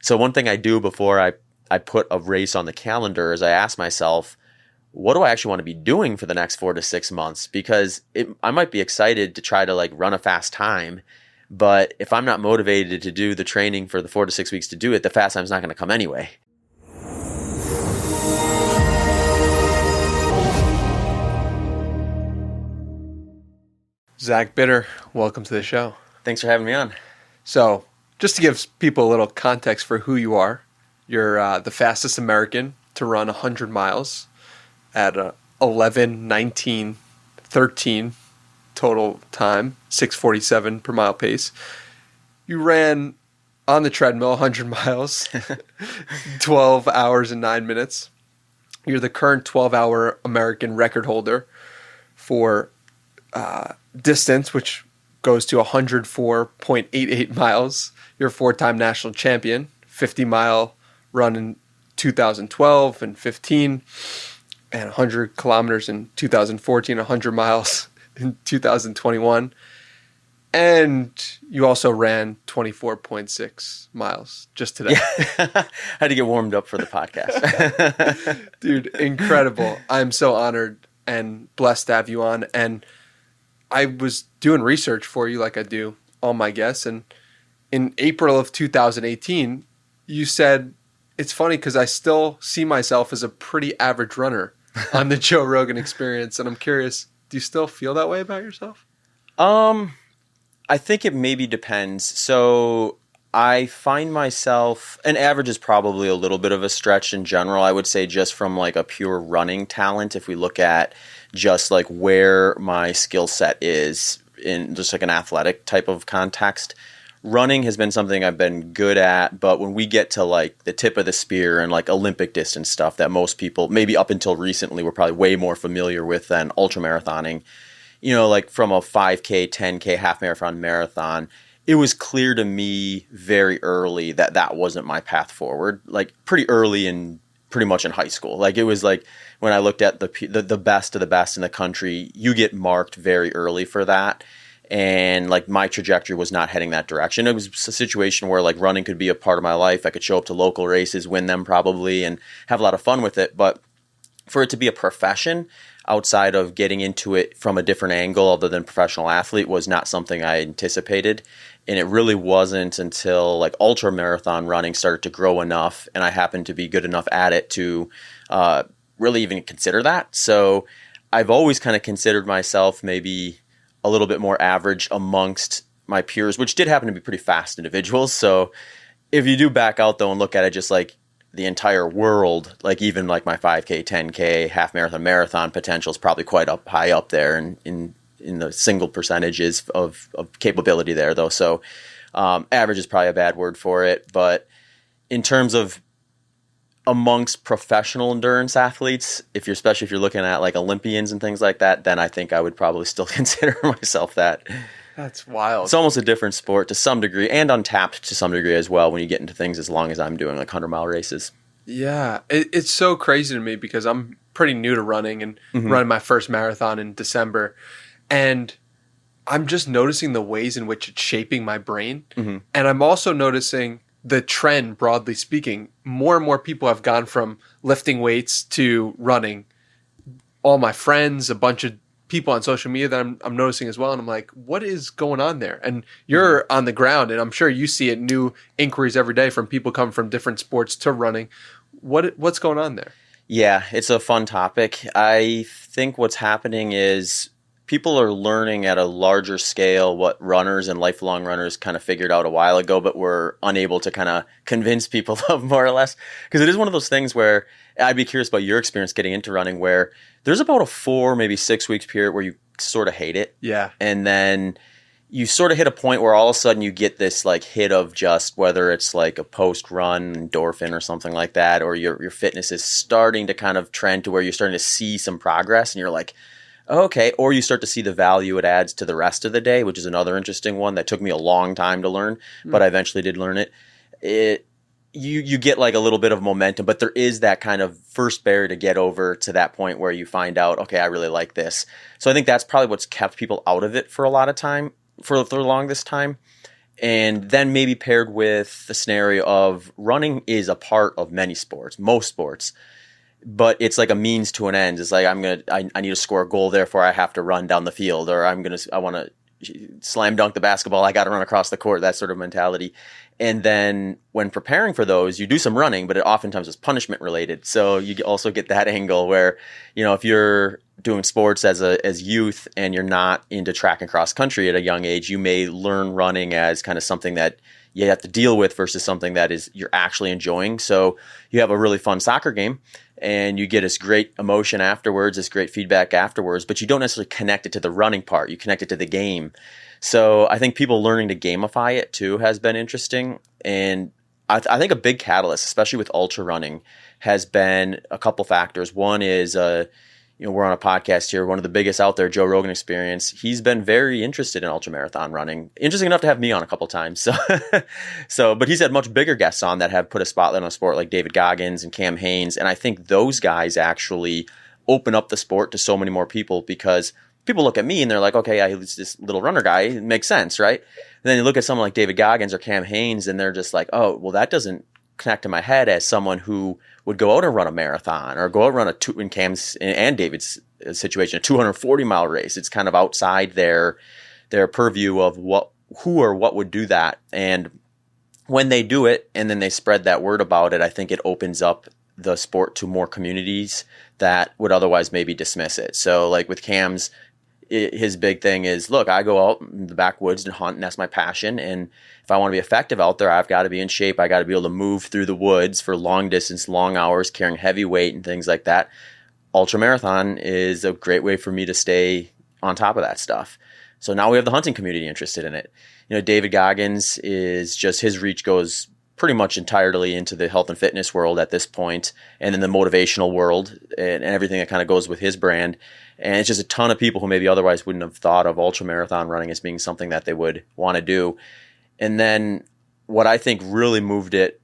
So one thing I do before I put a race on the calendar is I ask myself, what do I actually want to be doing for the next 4 to 6 months? Because I might be excited to try to like run a fast time, but if I'm not motivated to do the training for the 4 to 6 weeks to do it, the fast time's not going to come anyway. Zach Bitter, welcome to the show. Thanks for having me on. So, just to give people a little context for who you are, you're the fastest American to run 100 miles at 11, 19, 13 total time, 6:47 per mile pace. You ran on the treadmill 100 miles, 12 hours and 9 minutes. You're the current 12-hour American record holder for distance, which goes to 104.88 miles. You're a 4-time national champion, 50-mile run in 2012 and 15, and 100 kilometers in 2014, 100 miles in 2021. And you also ran 24.6 miles just today. Yeah. Had to get warmed up for the podcast. Dude, incredible. I'm so honored and blessed to have you on. And I was doing research for you like I do all my guests. And in April of 2018, you said, it's funny because I still see myself as a pretty average runner on the Joe Rogan Experience. And I'm curious, do you still feel that way about yourself? I think it maybe depends. So I find myself, and average is probably a little bit of a stretch in general. I would say just from like a pure running talent, if we look at just like where my skill set is in just like an athletic type of context, running has been something I've been good at. But when we get to like the tip of the spear and like Olympic distance stuff that most people, maybe up until recently, were probably way more familiar with than ultramarathoning, you know, like from a 5K, 10K, half marathon, marathon, it was clear to me very early that that wasn't my path forward. Like pretty early in pretty much in high school. Like it was like when I looked at the best of the best in the country, you get marked very early for that. And like my trajectory was not heading that direction. It was a situation where like running could be a part of my life. I could show up to local races, win them probably, and have a lot of fun with it. But for it to be a profession outside of getting into it from a different angle other than professional athlete was not something I anticipated. And it really wasn't until like ultra marathon running started to grow enough and I happened to be good enough at it to really even consider that. So I've always kind of considered myself maybe a little bit more average amongst my peers, which did happen to be pretty fast individuals. So if you do back out though and look at it just like the entire world, like even like my 5K, 10K, half marathon, marathon potential is probably quite high up there in the single percentages of capability there though. So average is probably a bad word for it. But in terms of amongst professional endurance athletes, especially if you're looking at like Olympians and things like that, then I think I would probably still consider myself that. That's wild. It's almost a different sport to some degree and untapped to some degree as well when you get into things as long as I'm doing like 100-mile races. Yeah, it's so crazy to me because I'm pretty new to running and running my first marathon in December. And I'm just noticing the ways in which it's shaping my brain. And I'm also noticing the trend, broadly speaking. More and more people have gone from lifting weights to running. All my friends, a bunch of people on social media that I'm noticing as well. And I'm like, what is going on there? And you're on the ground, and I'm sure you see it, new inquiries every day from people coming from different sports to running. What's going on there? Yeah, it's a fun topic. I think what's happening is people are learning at a larger scale what runners and lifelong runners kind of figured out a while ago, but were unable to kind of convince people of more or less. Because it is one of those things where I'd be curious about your experience getting into running, where there's about a 4, maybe 6 weeks period where you sort of hate it. Yeah. And then you sort of hit a point where all of a sudden you get this like hit of just whether it's like a post-run endorphin or something like that, or your fitness is starting to kind of trend to where you're starting to see some progress and you're like, okay. Or you start to see the value it adds to the rest of the day, which is another interesting one that took me a long time to learn, but I eventually did learn it. You get like a little bit of momentum, but there is that kind of first barrier to get over to that point where you find out, okay, I really like this. So I think that's probably what's kept people out of it for a lot of time, for the longest time. And then maybe paired with the scenario of running is a part of many sports, most sports, but it's like a means to an end. It's like I need to score a goal, therefore I have to run down the field, or I want to slam dunk the basketball, I got to run across the court, that sort of mentality. And then when preparing for those, you do some running, but it oftentimes is punishment related. So you also get that angle where, if you're doing sports as youth and you're not into track and cross country at a young age, you may learn running as kind of something that you have to deal with versus something that is you're actually enjoying. So you have a really fun soccer game and you get this great emotion afterwards, this great feedback afterwards, but you don't necessarily connect it to the running part. You connect it to the game. So I think people learning to gamify it too has been interesting. And I think a big catalyst, especially with ultra running, has been a couple factors. One is, we're on a podcast here, one of the biggest out there, Joe Rogan Experience. He's been very interested in ultramarathon running. Interesting enough to have me on a couple times. But he's had much bigger guests on that have put a spotlight on the sport, like David Goggins and Cam Hanes. And I think those guys actually open up the sport to so many more people, because people look at me and they're like, okay, he's this little runner guy. It makes sense, right? And then you look at someone like David Goggins or Cam Hanes and they're just like, oh, well, that doesn't connect to my head as someone who would go out and run a marathon or go out and run in Cam's and David's situation, a 240-mile race. It's kind of outside their purview of who or what would do that. And when they do it and then they spread that word about it, I think it opens up the sport to more communities that would otherwise maybe dismiss it. So like with Cam's, his big thing is, look, I go out in the backwoods and hunt, and that's my passion. And if I want to be effective out there, I've got to be in shape. I got to be able to move through the woods for long distance, long hours, carrying heavy weight and things like that. Ultramarathon is a great way for me to stay on top of that stuff. So now we have the hunting community interested in it. David Goggins is just, his reach goes pretty much entirely into the health and fitness world at this point, and in the motivational world and everything that kind of goes with his brand. And it's just a ton of people who maybe otherwise wouldn't have thought of ultramarathon running as being something that they would want to do. And then what I think really moved it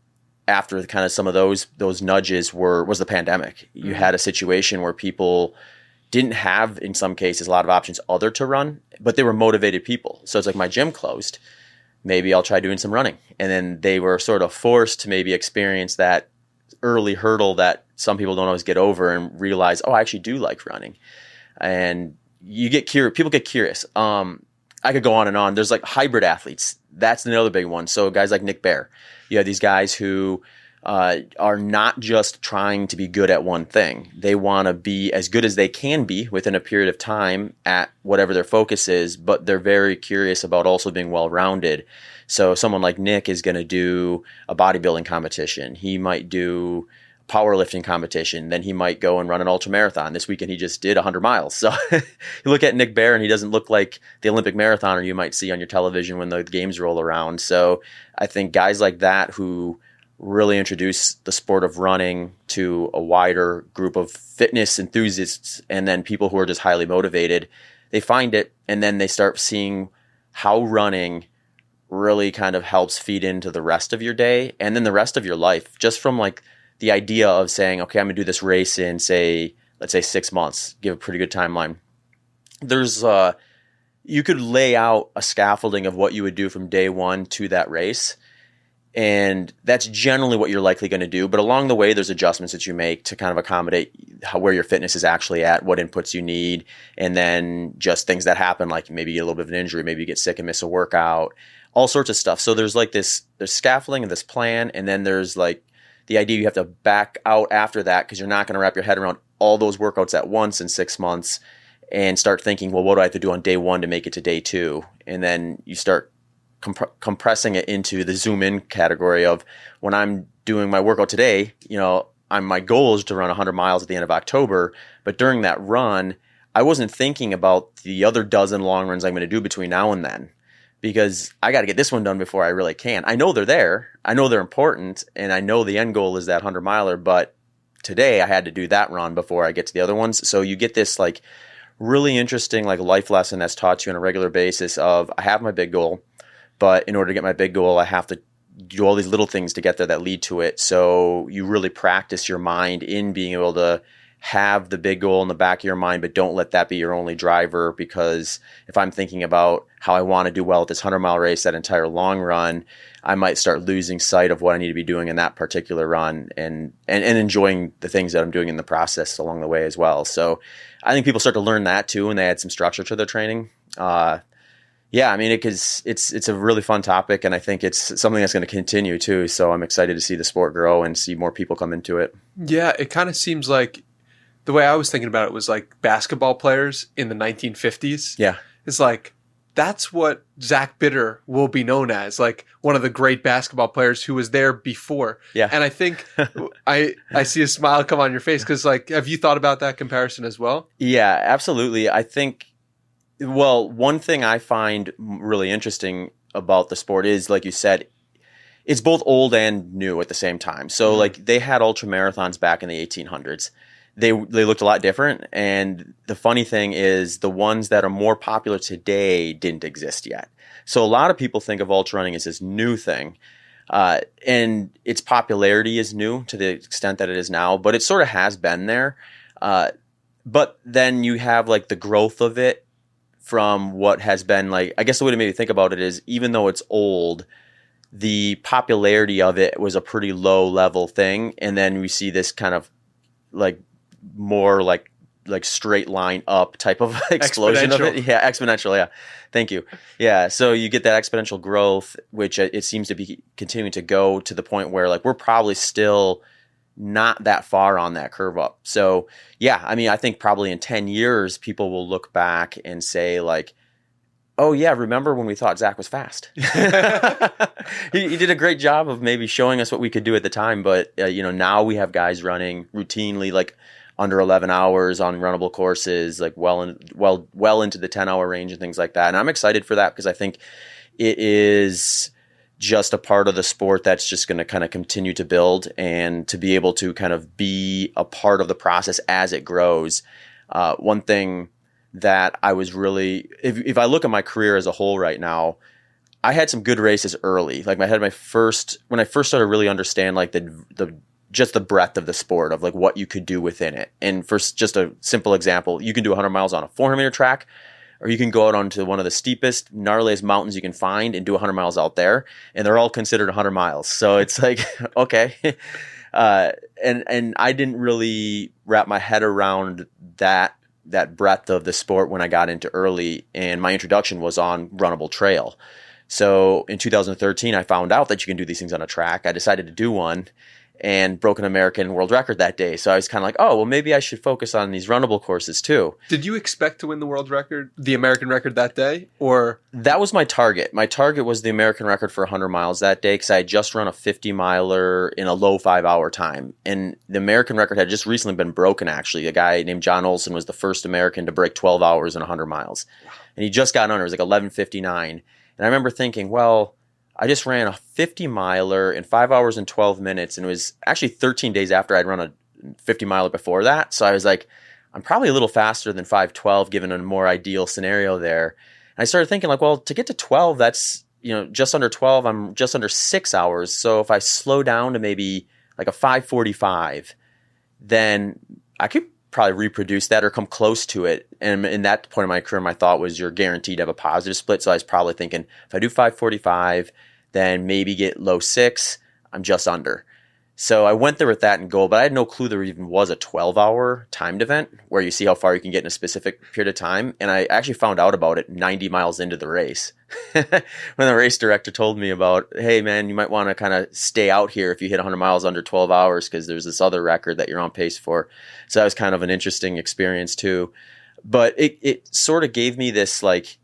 after kind of some of those nudges was the pandemic. You had a situation where people didn't have, in some cases, a lot of options other to run, but they were motivated people. So it's like, my gym closed. Maybe I'll try doing some running. And then they were sort of forced to maybe experience that early hurdle that some people don't always get over and realize, oh, I actually do like running. And you get curious. People get curious. I could go on and on. There's like hybrid athletes. That's another big one. So guys like Nick Bear, you have these guys who are not just trying to be good at one thing. They want to be as good as they can be within a period of time at whatever their focus is, but they're very curious about also being well-rounded. So someone like Nick is going to do a bodybuilding competition. He might do powerlifting competition. Then he might go and run an ultramarathon. This weekend he just did 100 miles. So you look at Nick Bear and he doesn't look like the Olympic marathoner you might see on your television when the games roll around. So I think guys like that who really introduce the sport of running to a wider group of fitness enthusiasts and then people who are just highly motivated, they find it and then they start seeing how running really kind of helps feed into the rest of your day and then the rest of your life, just from like the idea of saying, okay, I'm gonna do this race in let's say 6 months, give a pretty good timeline. There's you could lay out a scaffolding of what you would do from day one to that race. And that's generally what you're likely going to do. But along the way, there's adjustments that you make to kind of accommodate where your fitness is actually at, what inputs you need, and then just things that happen, like maybe you get a little bit of an injury, maybe you get sick and miss a workout, all sorts of stuff. So there's like there's scaffolding and this plan, and then there's like the idea you have to back out after that because you're not going to wrap your head around all those workouts at once in 6 months and start thinking, well, what do I have to do on day one to make it to day two? And then you start compressing it into the zoom in category of when I'm doing my workout today, my goal is to run 100 miles at the end of October. But during that run, I wasn't thinking about the other dozen long runs I'm going to do between now and then, because I got to get this one done before I really can. I know they're there. I know they're important. And I know the end goal is that 100 miler. But today I had to do that run before I get to the other ones. So you get this like really interesting like life lesson that's taught you on a regular basis of I have my big goal. But in order to get my big goal, I have to do all these little things to get there that lead to it. So you really practice your mind in being able to have the big goal in the back of your mind, but don't let that be your only driver. Because if I'm thinking about how I want to do well at this 100-mile race, that entire long run, I might start losing sight of what I need to be doing in that particular run, and enjoying the things that I'm doing in the process along the way as well. So I think people start to learn that too, and they add some structure to their training. Yeah, I mean, it's a really fun topic, and I think it's something that's going to continue too. So I'm excited to see the sport grow and see more people come into it. Yeah, it kind of seems like the way I was thinking about it was like basketball players in the 1950s. Yeah. It's like, that's what Zach Bitter will be known as, like one of the great basketball players who was there before. Yeah. And I think I see a smile come on your face because, like, have you thought about that comparison as well? Yeah, absolutely. I think, well, one thing I find really interesting about the sport is, like you said, it's both old and new at the same time. So like they had ultramarathons back in the 1800s. They looked a lot different. And the funny thing is the ones that are more popular today didn't exist yet. So a lot of people think of ultra running as this new thing. And its popularity is new to the extent that it is now, but it sort of has been there. But then you have like the growth of it from what has been like, I guess the way to maybe think about it is, even though it's old, the popularity of it was a pretty low level thing. And then we see this kind of like more like straight line up type of explosion of it. Yeah, exponential. Yeah. Thank you. Yeah. So you get that exponential growth, which it seems to be continuing to go to the point where like we're probably still not that far on that curve up. So yeah, I mean, I think probably in 10 years, people will look back and say like, oh yeah, remember when we thought Zach was fast? He did a great job of maybe showing us what we could do at the time. But now we have guys running routinely like under 11 hours on runnable courses, like well into the 10-hour range and things like that. And I'm excited for that because I think it is just a part of the sport that's just going to kind of continue to build, and to be able to kind of be a part of the process as it grows. One thing that I was really, if I look at my career as a whole right now, I had some good races early. Like when I first started really understand like just the breadth of the sport of like what you could do within it. And for just a simple example, you can do 100 miles on a 400-meter track, or you can go out onto one of the steepest, gnarliest mountains you can find and do 100 miles out there, and they're all considered 100 miles. So it's like, okay. And I didn't really wrap my head around that breadth of the sport when I got into early, and my introduction was on runnable trail. So in 2013, I found out that you can do these things on a track. I decided to do one and broke an American world record that day. So I was kind of like, oh, well, maybe I should focus on these runnable courses too. Did you expect to win the world record, the American record that day? Or that was my target. My target was the American record for 100 miles that day because I had just run a 50-miler in a low 5-hour time. And the American record had just recently been broken, actually. A guy named John Olson was the first American to break 12 hours in 100 miles. Wow. And he just got under. It was like 11:59. And I remember thinking, well, I just ran a 50-miler in 5 hours and 12 minutes, and it was actually 13 days after I'd run a 50-miler before that. So I was like, I'm probably a little faster than 5:12 given a more ideal scenario there. And I started thinking like, well, to get to 12, that's, just under 12, I'm just under 6 hours. So if I slow down to maybe like a 5:45, then I could probably reproduce that or come close to it. And in that point in my career, my thought was you're guaranteed to have a positive split. So I was probably thinking if I do 5:45, then maybe get low 6, I'm just under. So I went there with that in goal, but I had no clue there even was a 12-hour timed event where you see how far you can get in a specific period of time. And I actually found out about it 90 miles into the race when the race director told me about, hey, man, you might want to kind of stay out here if you hit 100 miles under 12 hours because there's this other record that you're on pace for. So that was kind of an interesting experience too. But it sort of gave me this like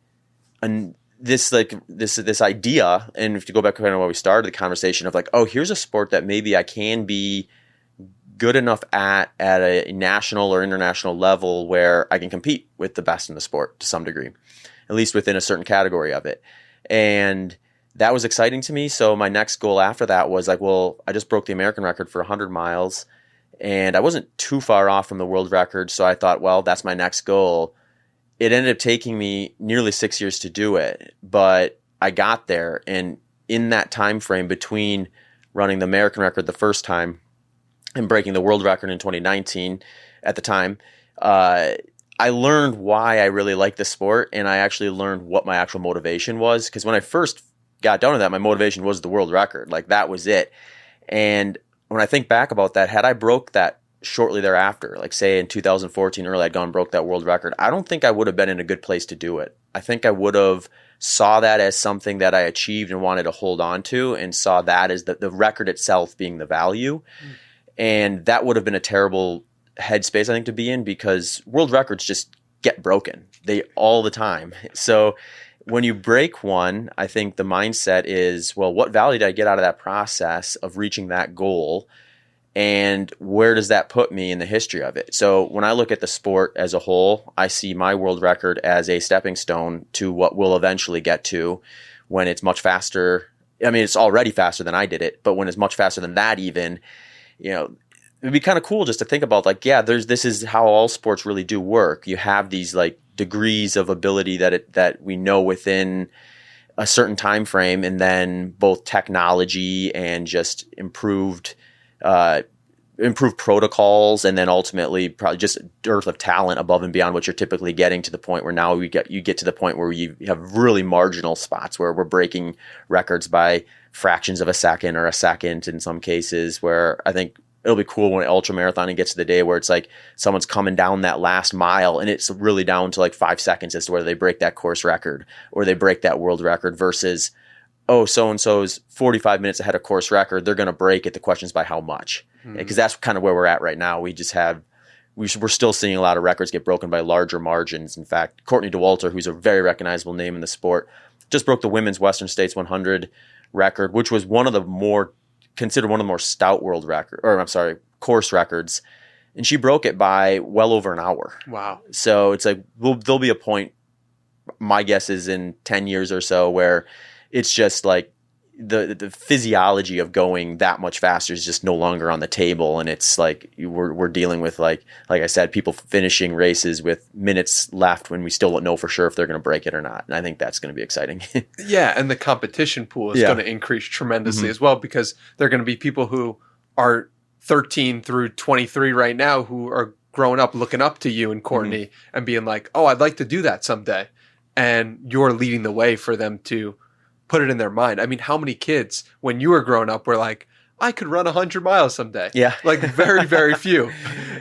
this idea, and if you go back to kind of where we started the conversation of like, oh, here's a sport that maybe I can be good enough at a national or international level where I can compete with the best in the sport to some degree, at least within a certain category of it. And that was exciting to me. So my next goal after that was like, well, I just broke the American record for 100 miles and I wasn't too far off from the world record. So I thought, well, that's my next goal. It ended up taking me nearly 6 years to do it, but I got there. And in that time frame between running the American record the first time and breaking the world record in 2019 at the time, I learned why I really like the sport, and I actually learned what my actual motivation was. Because when I first got done with that, my motivation was the world record. Like, that was it. And when I think back about that, had I broke that shortly thereafter, like say in 2014 early, I'd gone and broke that world record, I don't think I would have been in a good place to do it. I think I would have saw that as something that I achieved and wanted to hold on to, and saw that as the record itself being the value. And that would have been a terrible headspace, I think, to be in, because world records just get broken. They all the time. So when you break one, I think the mindset is, well, what value did I get out of that process of reaching that goal? And where does that put me in the history of it? So when I look at the sport as a whole, I see my world record as a stepping stone to what we'll eventually get to when it's much faster. I mean, it's already faster than I did it, but when it's much faster than that even, it'd be kind of cool just to think about, like, yeah, this is how all sports really do work. You have these like degrees of ability that we know within a certain time frame, and then both technology and just improved protocols, and then ultimately probably just dearth of talent above and beyond what you're typically getting, to the point where now you get to the point where you have really marginal spots where we're breaking records by fractions of a second or a second in some cases, where I think it'll be cool when ultramarathon gets to the day where it's like someone's coming down that last mile and it's really down to like 5 seconds as to whether they break that course record or they break that world record, versus, oh, so-and-so's 45 minutes ahead of course record, they're going to break it. The question's by how much? Because that's kind of where we're at right now. We're still seeing a lot of records get broken by larger margins. In fact, Courtney DeWalter, who's a very recognizable name in the sport, just broke the women's Western States 100 record, which was considered one of the more stout course records. And she broke it by well over an hour. Wow. So it's like, there'll be a point, my guess is in 10 years or so, where it's just like the physiology of going that much faster is just no longer on the table. And it's like, we're dealing with, like I said, people finishing races with minutes left when we still don't know for sure if they're going to break it or not. And I think that's going to be exciting. Yeah. And the competition pool is going to increase tremendously as well, because there are going to be people who are 13 through 23 right now who are growing up looking up to you and Courtney and being like, oh, I'd like to do that someday. And you're leading the way for them to put it in their mind. I mean, how many kids when you were growing up were like, I could run 100 miles someday? Yeah. Like very, very few.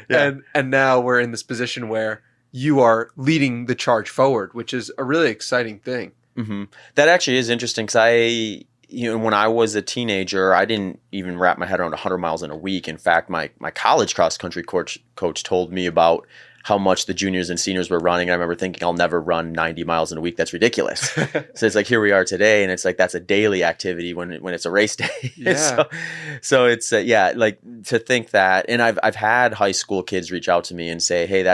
Yeah. And now we're in this position where you are leading the charge forward, which is a really exciting thing. Mm-hmm. That actually is interesting, because when I was a teenager, I didn't even wrap my head around 100 miles in a week. In fact, my college cross country coach told me about how much the juniors and seniors were running. I remember thinking, I'll never run 90 miles in a week. That's ridiculous. So it's like, here we are today, and it's like, that's a daily activity when it's a race day. Yeah. So it's like, to think that, and I've had high school kids reach out to me and say, hey,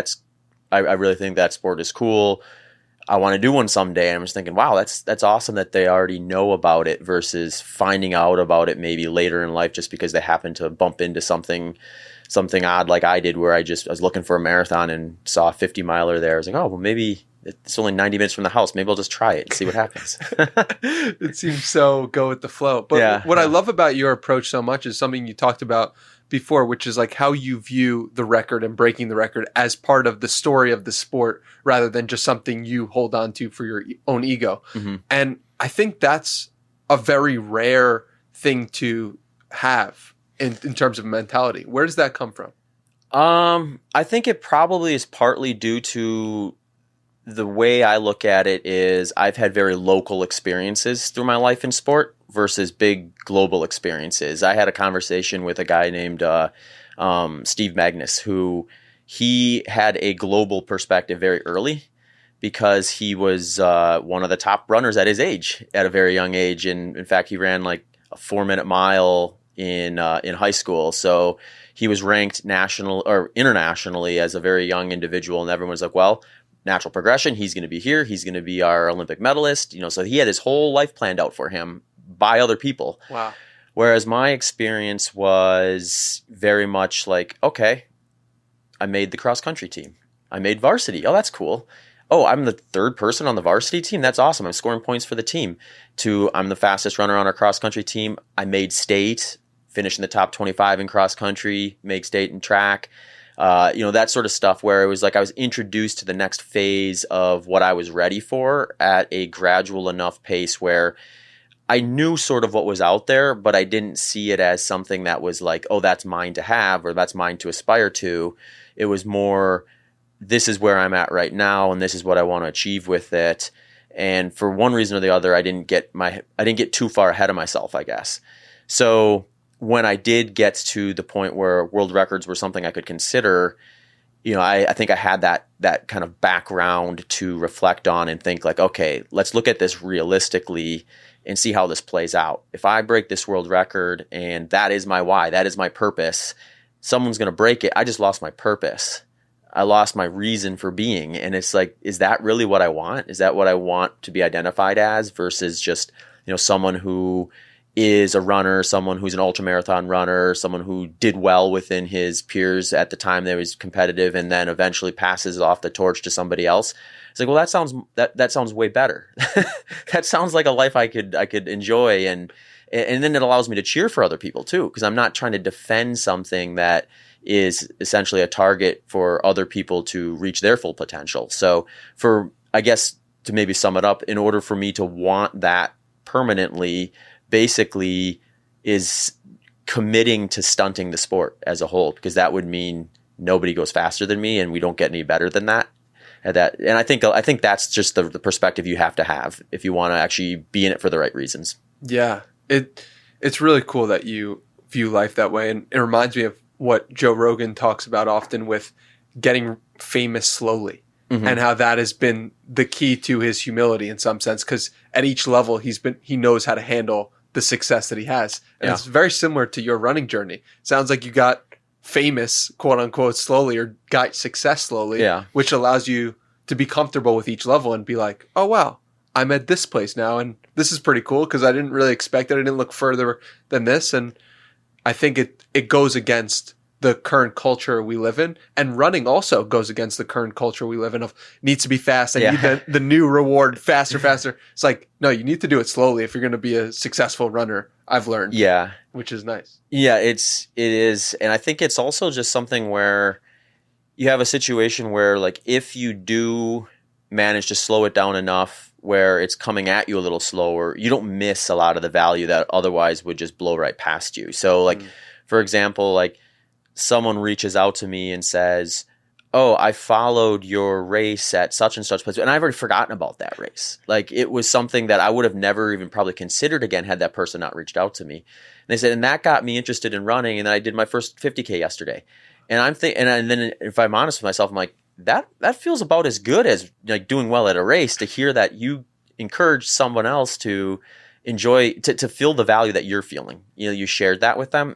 I really think that sport is cool. I want to do one someday. And I'm just thinking, wow, that's awesome that they already know about it, versus finding out about it maybe later in life just because they happen to bump into something odd like I did, where I was looking for a marathon and saw a 50 miler there. I was like, oh, well, maybe it's only 90 minutes from the house. Maybe I'll just try it and see what happens. It seems so go with the flow. But what I love about your approach so much is something you talked about before, which is like how you view the record and breaking the record as part of the story of the sport, rather than just something you hold on to for your own ego. Mm-hmm. And I think that's a very rare thing to have in terms of mentality. Where does that come from? I think it probably is partly due to the way I look at it is I've had very local experiences through my life in sport versus big global experiences. I had a conversation with a guy named Steve Magnus, who he had a global perspective very early, because he was one of the top runners at his age at a very young age. And in fact, he ran like a 4-minute mile in high school. So he was ranked national or internationally as a very young individual. And everyone's like, well, natural progression, he's going to be here. He's going to be our Olympic medalist. So he had his whole life planned out for him by other people. Wow. Whereas my experience was very much like, okay, I made the cross country team. I made varsity. Oh, that's cool. Oh, I'm the third person on the varsity team. That's awesome. I'm scoring points for the team. I'm the fastest runner on our cross country team. I made state finish in the top 25 in cross country, make state in track, that sort of stuff, where it was like I was introduced to the next phase of what I was ready for at a gradual enough pace where I knew sort of what was out there, but I didn't see it as something that was like, oh, that's mine to have or that's mine to aspire to. It was more, this is where I'm at right now, and this is what I want to achieve with it. And for one reason or the other, I didn't get too far ahead of myself, I guess. So when I did get to the point where world records were something I could consider, I think I had that kind of background to reflect on and think like, okay, let's look at this realistically and see how this plays out. If I break this world record and that is my why, that is my purpose, someone's going to break it. I just lost my purpose. I lost my reason for being. And it's like, is that really what I want? Is that what I want to be identified as versus just, someone who is a runner, someone who's an ultramarathon runner, someone who did well within his peers at the time that was competitive and then eventually passes off the torch to somebody else. It's like, well, that sounds way better. That sounds like a life I could enjoy. And then it allows me to cheer for other people too, because I'm not trying to defend something that is essentially a target for other people to reach their full potential. So I guess to maybe sum it up, in order for me to want that permanently, basically is committing to stunting the sport as a whole, because that would mean nobody goes faster than me and we don't get any better than that. And I think that's just the perspective you have to have if you want to actually be in it for the right reasons. Yeah, it's really cool that you view life that way, and it reminds me of what Joe Rogan talks about often with getting famous slowly, and how that has been the key to his humility in some sense, because at each level he knows how to handle the success that he has. And It's very similar to your running journey. Sounds like you got famous, quote unquote, slowly, or got success slowly, which allows you to be comfortable with each level and be like, oh, wow, I'm at this place now. And this is pretty cool because I didn't really expect it. I didn't look further than this. And I think it goes against the current culture we live in, and running also goes against the current culture we live in of needs to be fast. I need the new reward faster. It's like, no, you need to do it slowly if you're going to be a successful runner. I've learned. Yeah. Which is nice. Yeah, it is. And I think it's also just something where you have a situation where like, if you do manage to slow it down enough where it's coming at you a little slower, you don't miss a lot of the value that otherwise would just blow right past you. So like, for example, like, someone reaches out to me and says, oh, I followed your race at such and such place. And I've already forgotten about that race. Like, it was something that I would have never even probably considered again had that person not reached out to me. And they said, and that got me interested in running. And then I did my first 50K yesterday. And I'm thinking, and then if I'm honest with myself, I'm like, that feels about as good as like doing well at a race, to hear that you encourage someone else to enjoy, to feel the value that you're feeling. You shared that with them.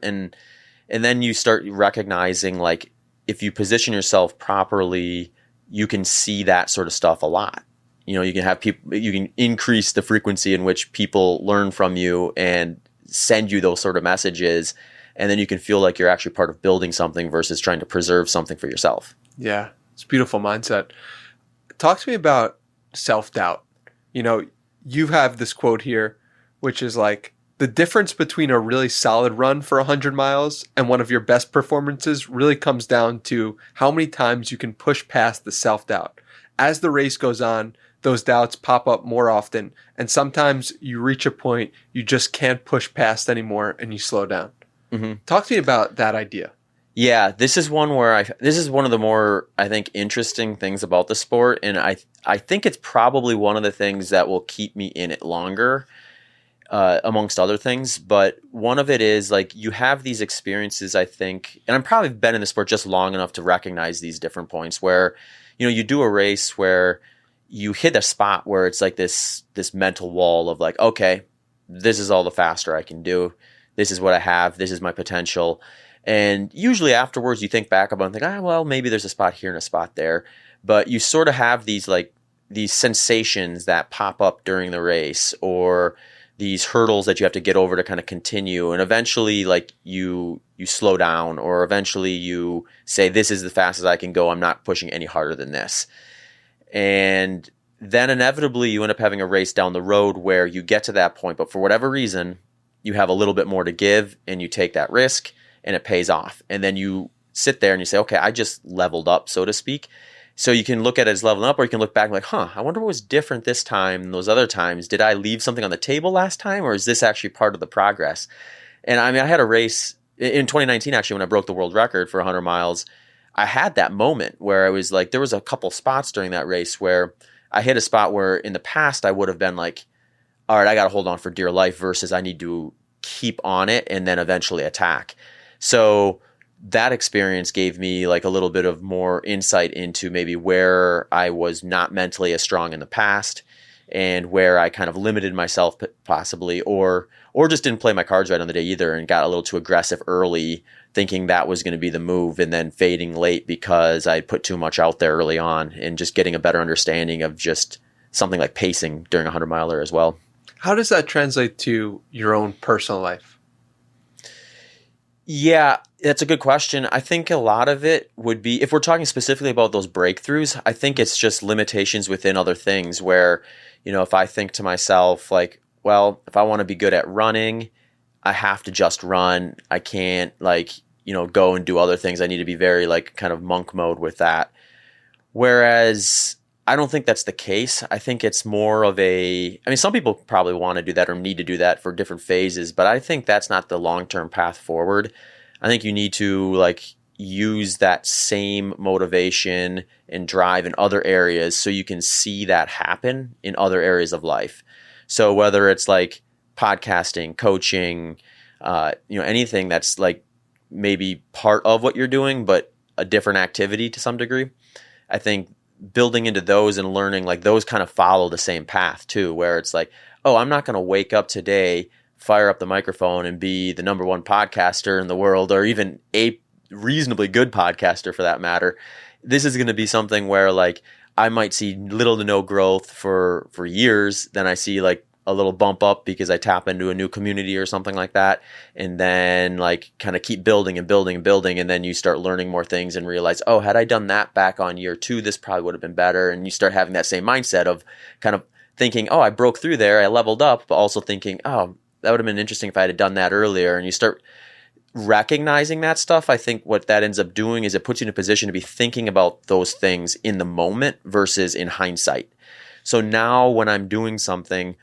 And then you start recognizing, like, if you position yourself properly, you can see that sort of stuff a lot. You can have people, you can increase the frequency in which people learn from you and send you those sort of messages. And then you can feel like you're actually part of building something versus trying to preserve something for yourself. Yeah, it's a beautiful mindset. Talk to me about self-doubt. You have this quote here, which is like, the difference between a really solid run for 100 miles and one of your best performances really comes down to how many times you can push past the self-doubt. As the race goes on, those doubts pop up more often, and sometimes you reach a point you just can't push past anymore and you slow down. Talk to me about that idea. Yeah, this is one of the more, I think, interesting things about the sport, and I think it's probably one of the things that will keep me in it longer. Amongst other things, but one of it is like, you have these experiences, I think, and I've probably been in the sport just long enough to recognize these different points where, you do a race where you hit a spot where it's like this mental wall of like, okay, this is all the faster I can do. This is what I have. This is my potential. And usually afterwards you think back about it and think, well, maybe there's a spot here and a spot there. But you sort of have these sensations that pop up during the race, or these hurdles that you have to get over to kind of continue. And eventually like you slow down, or eventually you say, this is the fastest I can go. I'm not pushing any harder than this. And then inevitably you end up having a race down the road where you get to that point, but for whatever reason, you have a little bit more to give and you take that risk and it pays off. And then you sit there and you say, okay, I just leveled up, so to speak. So you can look at it as leveling up, or you can look back and like, I wonder what was different this time than those other times. Did I leave something on the table last time, or is this actually part of the progress? And I mean, I had a race in 2019, actually, when I broke the world record for 100 miles. I had that moment where I was like, there was a couple spots during that race where I hit a spot where in the past I would have been like, all right, I got to hold on for dear life versus I need to keep on it and then eventually attack. So that experience gave me like a little bit of more insight into maybe where I was not mentally as strong in the past and where I kind of limited myself possibly, or just didn't play my cards right on the day either and got a little too aggressive early, thinking that was going to be the move and then fading late because I put too much out there early on, and just getting a better understanding of just something like pacing during a 100-miler as well. How does that translate to your own personal life? Yeah, that's a good question. I think a lot of it would be, if we're talking specifically about those breakthroughs, I think it's just limitations within other things where, if I think to myself like, well, if I want to be good at running, I have to just run. I can't go and do other things. I need to be very like kind of monk mode with that. Whereas I don't think that's the case. I think it's more of some people probably want to do that or need to do that for different phases, but I think that's not the long-term path forward. I think you need to use that same motivation and drive in other areas so you can see that happen in other areas of life. So whether it's like podcasting, coaching, anything that's like maybe part of what you're doing, but a different activity to some degree, I think building into those and learning like those kind of follow the same path too, where it's like, oh, I'm not going to wake up today, fire up the microphone and be the number one podcaster in the world, or even a reasonably good podcaster for that matter. This is going to be something where like I might see little to no growth for years. Then I see like a little bump up because I tap into a new community or something like that. And then like kind of keep building and building and building. And then you start learning more things and realize, oh, had I done that back on year 2, this probably would have been better. And you start having that same mindset of kind of thinking, oh, I broke through there, I leveled up, but also thinking, oh, that would have been interesting if I had done that earlier. And you start recognizing that stuff. I think what that ends up doing is it puts you in a position to be thinking about those things in the moment versus in hindsight. So now when I'm doing something,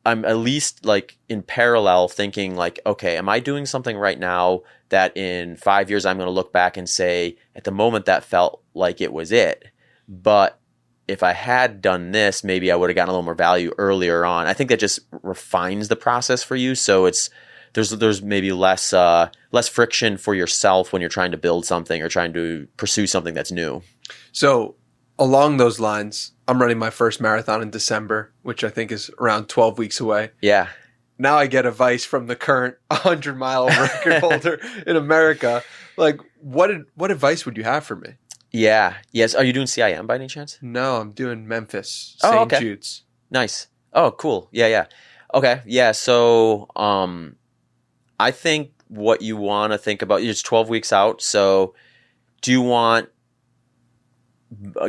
I'm at least like in parallel thinking like, okay, am I doing something right now that in 5 years I'm going to look back and say, at the moment that felt like it was it. But if I had done this, maybe I would have gotten a little more value earlier on. I think that just refines the process for you. So there's maybe less friction for yourself when you're trying to build something or trying to pursue something that's new. So along those lines, I'm running my first marathon in December, which I think is around 12 weeks away. Yeah. Now I get advice from the current 100-mile record holder in America. Like, what advice would you have for me? Yeah. Yes. Are you doing CIM by any chance? No, I'm doing Memphis, Oh, St. okay. Jude's. Nice. Oh, cool. Yeah. Okay. Yeah. So, I think what you want to think about, it's 12 weeks out. So do you want,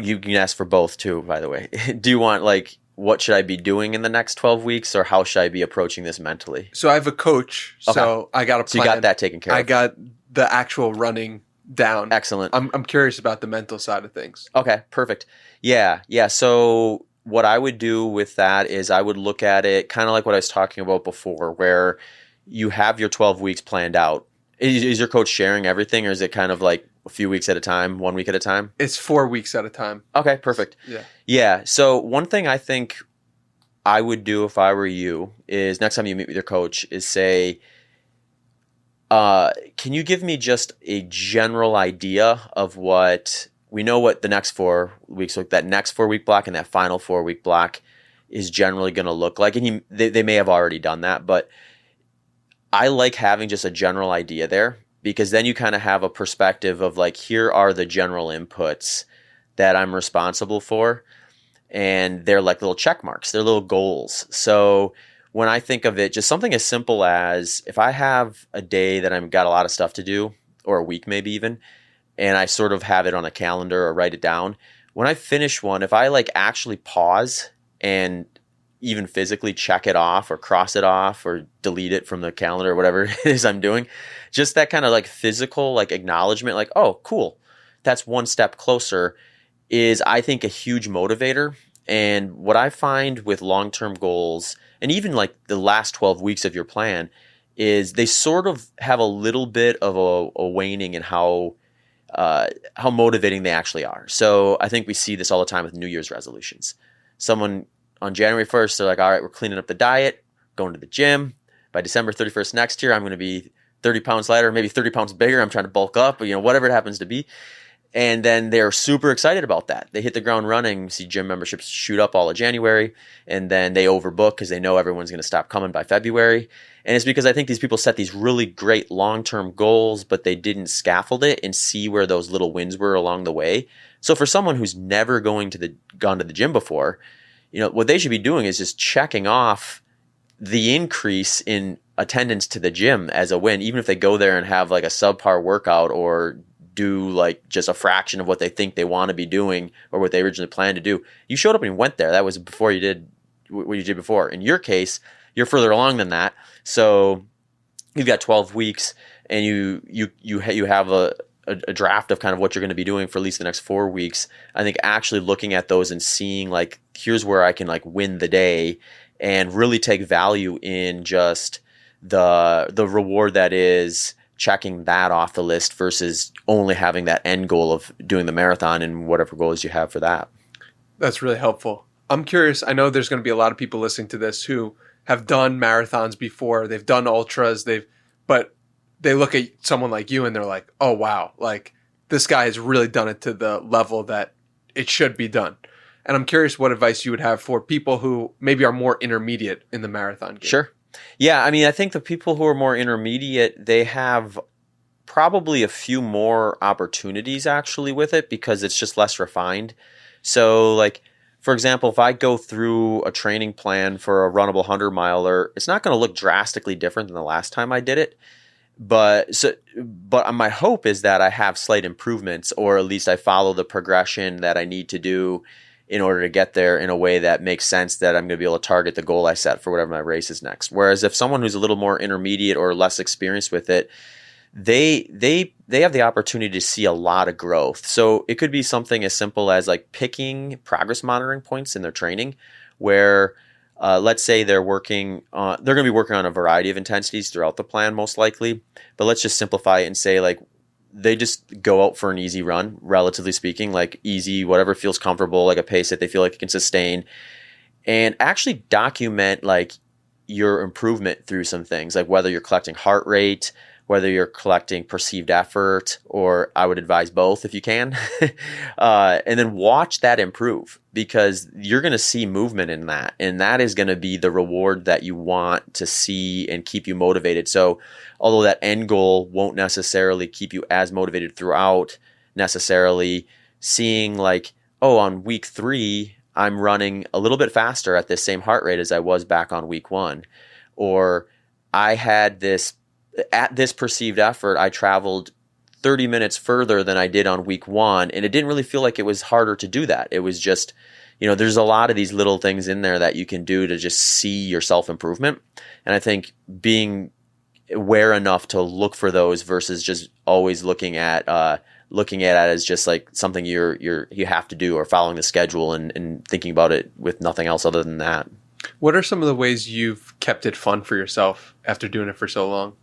you can ask for both too, by the way. Do you want like, what should I be doing in the next 12 weeks, or how should I be approaching this mentally? So I have a coach. Okay. So I got a plan. So you got that taken care of. I got the actual running down. Excellent. I'm curious about the mental side of things. Okay, perfect. Yeah. So what I would do with that is I would look at it kind of like what I was talking about before, where you have your 12 weeks planned out. Is your coach sharing everything, or is it kind of like a few weeks at a time, 1 week at a time? It's 4 weeks at a time. Okay, perfect. Yeah. So one thing I think I would do if I were you is next time you meet with your coach is say, can you give me just a general idea of what we know what the next 4 weeks, like that next 4 week block and that final 4 week block is generally going to look like? And they may have already done that, but I like having just a general idea there, because then you kind of have a perspective of like, here are the general inputs that I'm responsible for. And they're like little check marks. They're little goals. So when I think of it, just something as simple as if I have a day that I've got a lot of stuff to do, or a week maybe even, and I sort of have it on a calendar or write it down, when I finish one, if I like actually pause and even physically check it off or cross it off or delete it from the calendar or whatever it is I'm doing. Just that kind of like physical like acknowledgement, like, oh, cool, that's one step closer, is I think a huge motivator. And what I find with long-term goals and even like the last 12 weeks of your plan is they sort of have a little bit of a waning in how motivating they actually are. So I think we see this all the time with New Year's resolutions. Someone on January 1st, they're like, all right, we're cleaning up the diet, going to the gym. By December 31st next year, I'm going to be 30 pounds lighter, maybe 30 pounds bigger. I'm trying to bulk up, whatever it happens to be. And then they're super excited about that. They hit the ground running, see gym memberships shoot up all of January, and then they overbook because they know everyone's going to stop coming by February. And it's because I think these people set these really great long-term goals, but they didn't scaffold it and see where those little wins were along the way. So for someone who's never gone to the gym before, what they should be doing is just checking off the increase in attendance to the gym as a win, even if they go there and have like a subpar workout or do like just a fraction of what they think they want to be doing or what they originally planned to do. You showed up and you went there. That was before you did what you did before. In your case, you're further along than that. So you've got 12 weeks and you have a draft of kind of what you're going to be doing for at least the next 4 weeks. I think actually looking at those and seeing like, here's where I can like win the day and really take value in just the reward that is checking that off the list versus only having that end goal of doing the marathon and whatever goals you have for that. That's really helpful. I'm curious. I know there's going to be a lot of people listening to this who have done marathons before. They've done ultras. But they look at someone like you and they're like, oh, wow, like this guy has really done it to the level that it should be done. And I'm curious what advice you would have for people who maybe are more intermediate in the marathon game. Sure. Yeah, I mean, I think the people who are more intermediate, they have probably a few more opportunities actually with it because it's just less refined. So like, for example, if I go through a training plan for a runnable 100-miler, it's not going to look drastically different than the last time I did it. But my hope is that I have slight improvements, or at least I follow the progression that I need to do in order to get there in a way that makes sense, that I'm going to be able to target the goal I set for whatever my race is next. Whereas if someone who's a little more intermediate or less experienced with it, they have the opportunity to see a lot of growth. So it could be something as simple as like picking progress monitoring points in their training where let's say they're going to be working on a variety of intensities throughout the plan most likely, but let's just simplify it and say like they just go out for an easy run, relatively speaking, like easy, whatever feels comfortable, like a pace that they feel like it can sustain, and actually document like your improvement through some things, like whether you're collecting heart rate, whether you're collecting perceived effort, or I would advise both if you can, and then watch that improve, because you're going to see movement in that, and that is going to be the reward that you want to see and keep you motivated. So although that end goal won't necessarily keep you as motivated throughout necessarily, seeing like, oh, on week 3, I'm running a little bit faster at this same heart rate as I was back on week 1, or I had this, at this perceived effort, I traveled 30 minutes further than I did on week 1. And it didn't really feel like it was harder to do that. It was just, there's a lot of these little things in there that you can do to just see your self-improvement. And I think being aware enough to look for those versus just always looking at it as just like something you have to do, or following the schedule and thinking about it with nothing else other than that. What are some of the ways you've kept it fun for yourself after doing it for so long?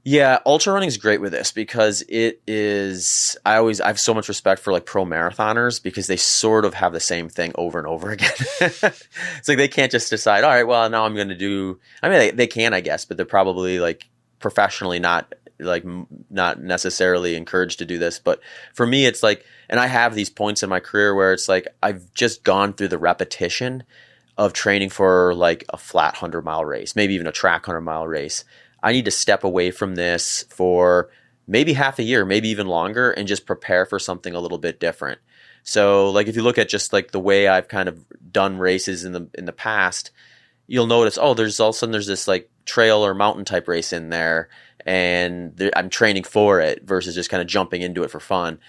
Yeah, ultra running is great with this because it is, I have so much respect for like pro marathoners because they sort of have the same thing over and over again. It's like they can't just decide, all right, well, now I'm going to do, I mean, they can, I guess, but they're probably like professionally not necessarily encouraged to do this. But for me, it's like, and I have these points in my career where it's like, I've just gone through the repetition of training for like a flat 100-mile race, maybe even a track 100-mile race. I need to step away from this for maybe half a year, maybe even longer, and just prepare for something a little bit different. So like if you look at just like the way I've kind of done races in the past, you'll notice, oh, there's all of a sudden there's this like trail or mountain type race in there, and I'm training for it versus just kind of jumping into it for fun.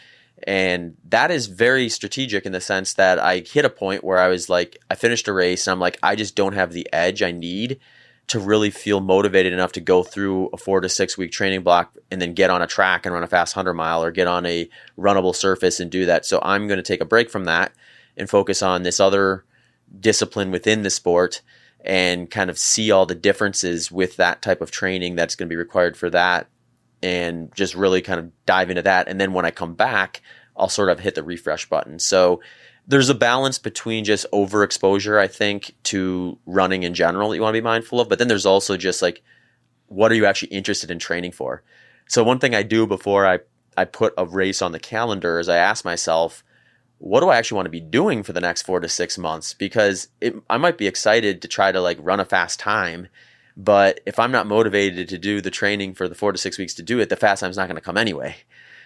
And that is very strategic in the sense that I hit a point where I was like, I finished a race and I'm like, I just don't have the edge I need to really feel motivated enough to go through a 4 to 6 week training block and then get on a track and run a fast 100-mile or get on a runnable surface and do that. So I'm going to take a break from that and focus on this other discipline within the sport and kind of see all the differences with that type of training that's going to be required for that, and just really kind of dive into that. And then when I come back, I'll sort of hit the refresh button. So there's a balance between just overexposure, I think, to running in general that you want to be mindful of. But then there's also just like, what are you actually interested in training for? So one thing I do before I put a race on the calendar is I ask myself, what do I actually want to be doing for the next 4 to 6 months? Because I might be excited to try to like run a fast time, but if I'm not motivated to do the training for the 4 to 6 weeks to do it, the fast time's not going to come anyway.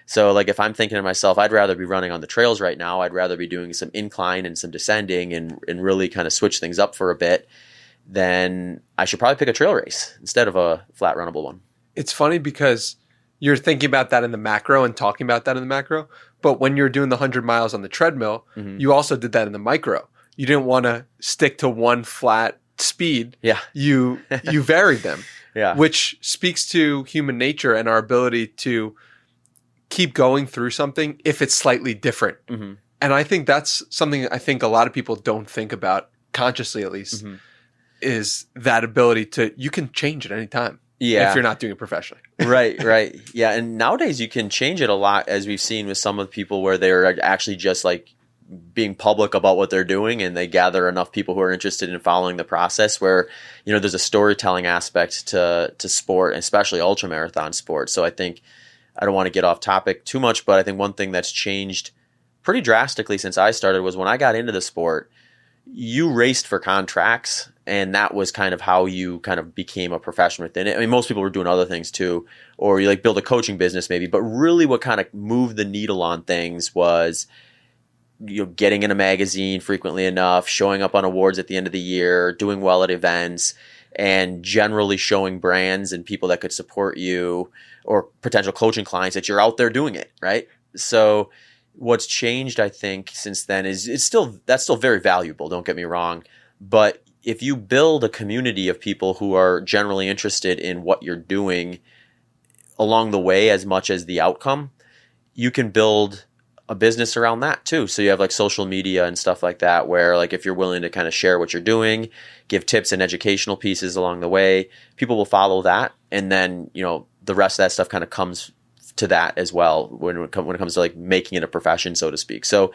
So like if I'm thinking to myself, I'd rather be running on the trails right now, I'd rather be doing some incline and some descending and really kind of switch things up for a bit, then I should probably pick a trail race instead of a flat runnable one. It's funny because you're thinking about that in the macro and talking about that in the macro, but when you're doing the 100 miles on the treadmill, you also did that in the micro. You didn't want to stick to one flat speed. Yeah. You varied them. Yeah. Which speaks to human nature and our ability to keep going through something if it's slightly different. And I think that's something I think a lot of people don't think about, consciously at least, is that ability to, you can change at any time. Yeah. If you're not doing it professionally. Right. Yeah. And nowadays you can change it a lot, as we've seen with some of the people where they're actually just like being public about what they're doing, and they gather enough people who are interested in following the process where, you know, there's a storytelling aspect to sport, especially ultramarathon sport. So I think, I don't want to get off topic too much, but I think one thing that's changed pretty drastically since I started was when I got into the sport, you raced for contracts, and that was kind of how you kind of became a professional within it. I mean, most people were doing other things too, or you like build a coaching business maybe, but really what kind of moved the needle on things was, you know, getting in a magazine frequently enough, showing up on awards at the end of the year, doing well at events, and generally showing brands and people that could support you or potential coaching clients that you're out there doing it, right? So what's changed, I think, since then is that's still very valuable, don't get me wrong. But if you build a community of people who are generally interested in what you're doing along the way as much as the outcome, you can build a business around that too. So you have like social media and stuff like that, where like if you're willing to kind of share what you're doing, give tips and educational pieces along the way, people will follow that. And then, you know, the rest of that stuff kind of comes to that as well when it comes to like making it a profession, so to speak. So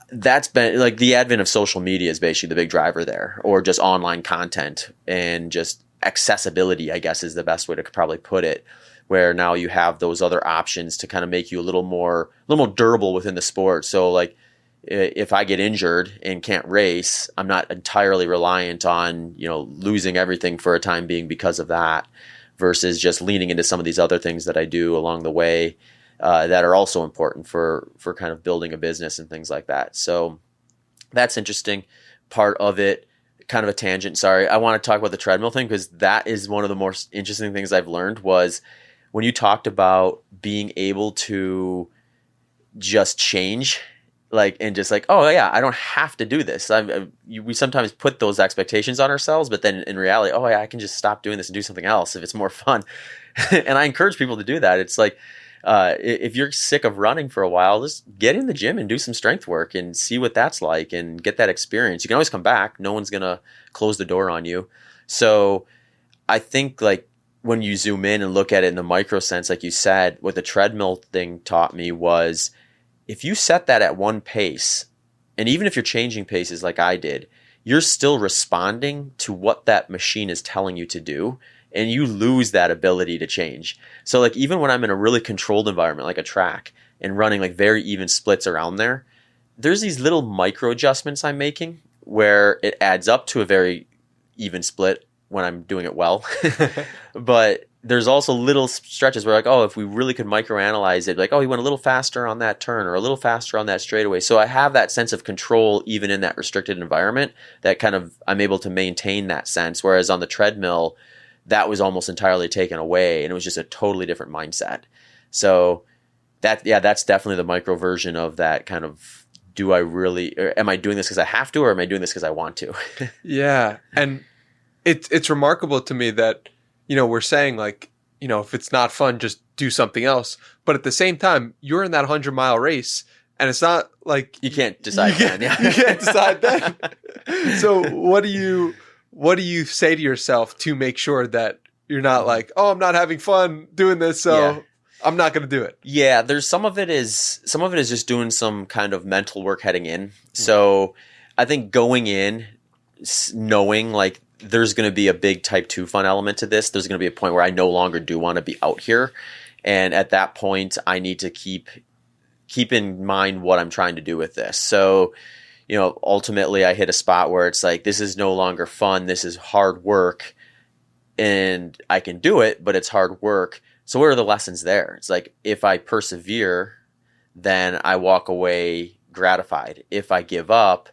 that's been like the advent of social media is basically the big driver there, or just online content and just accessibility, I guess is the best way to probably put it, where now you have those other options to kind of make you a little more durable within the sport. So like if I get injured and can't race, I'm not entirely reliant on, you know, losing everything for a time being because of that, versus just leaning into some of these other things that I do along the way that are also important for kind of building a business and things like that. So that's interesting part of it. Kind of a tangent, sorry. I want to talk about the treadmill thing, because that is one of the more interesting things I've learned was when you talked about being able to just change, like, and just like, oh yeah, I don't have to do this. We sometimes put those expectations on ourselves, but then in reality, oh yeah, I can just stop doing this and do something else if it's more fun. And I encourage people to do that. It's like, if you're sick of running for a while, just get in the gym and do some strength work and see what that's like and get that experience. You can always come back. No one's going to close the door on you. So I think like when you zoom in and look at it in the micro sense, like you said, what the treadmill thing taught me was if you set that at one pace, and even if you're changing paces like I did, you're still responding to what that machine is telling you to do. And you lose that ability to change. So like even when I'm in a really controlled environment, like a track, and running like very even splits around there, there's these little micro adjustments I'm making where it adds up to a very even split when I'm doing it well. But there's also little stretches where like, oh, if we really could microanalyze it, like, oh, he went a little faster on that turn or a little faster on that straightaway. So I have that sense of control even in that restricted environment that kind of I'm able to maintain that sense. Whereas on the treadmill, that was almost entirely taken away, and it was just a totally different mindset. So that's definitely the micro version of that kind of, do I really, or am I doing this because I have to, or am I doing this because I want to? Yeah. And it's remarkable to me that, we're saying like, if it's not fun, just do something else. But at the same time, you're in that 100-mile race, and it's not like You can't decide then. Yeah. you can't decide then. So what do you say to yourself to make sure that you're not like, oh, I'm not having fun doing this, so I'm not going to do it? Yeah, there's some of it is just doing some kind of mental work heading in. So I think going in, knowing like there's going to be a big type 2 fun element to this. There's going to be a point where I no longer do want to be out here. And at that point, I need to keep in mind what I'm trying to do with this. So, ultimately I hit a spot where it's like, this is no longer fun. This is hard work, and I can do it, but it's hard work. So what are the lessons there? It's like, if I persevere, then I walk away gratified. If I give up,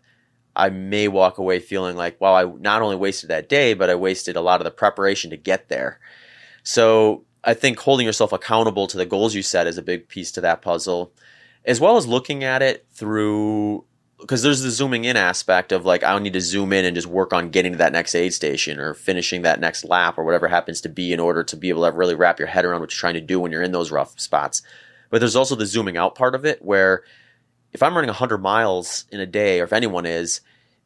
I may walk away feeling like, well, I not only wasted that day, but I wasted a lot of the preparation to get there. So I think holding yourself accountable to the goals you set is a big piece to that puzzle, as well as looking at it through, because there's the zooming in aspect of like, I need to zoom in and just work on getting to that next aid station or finishing that next lap or whatever happens to be, in order to be able to really wrap your head around what you're trying to do when you're in those rough spots. But there's also the zooming out part of it, where if I'm running 100 miles in a day, or if anyone is,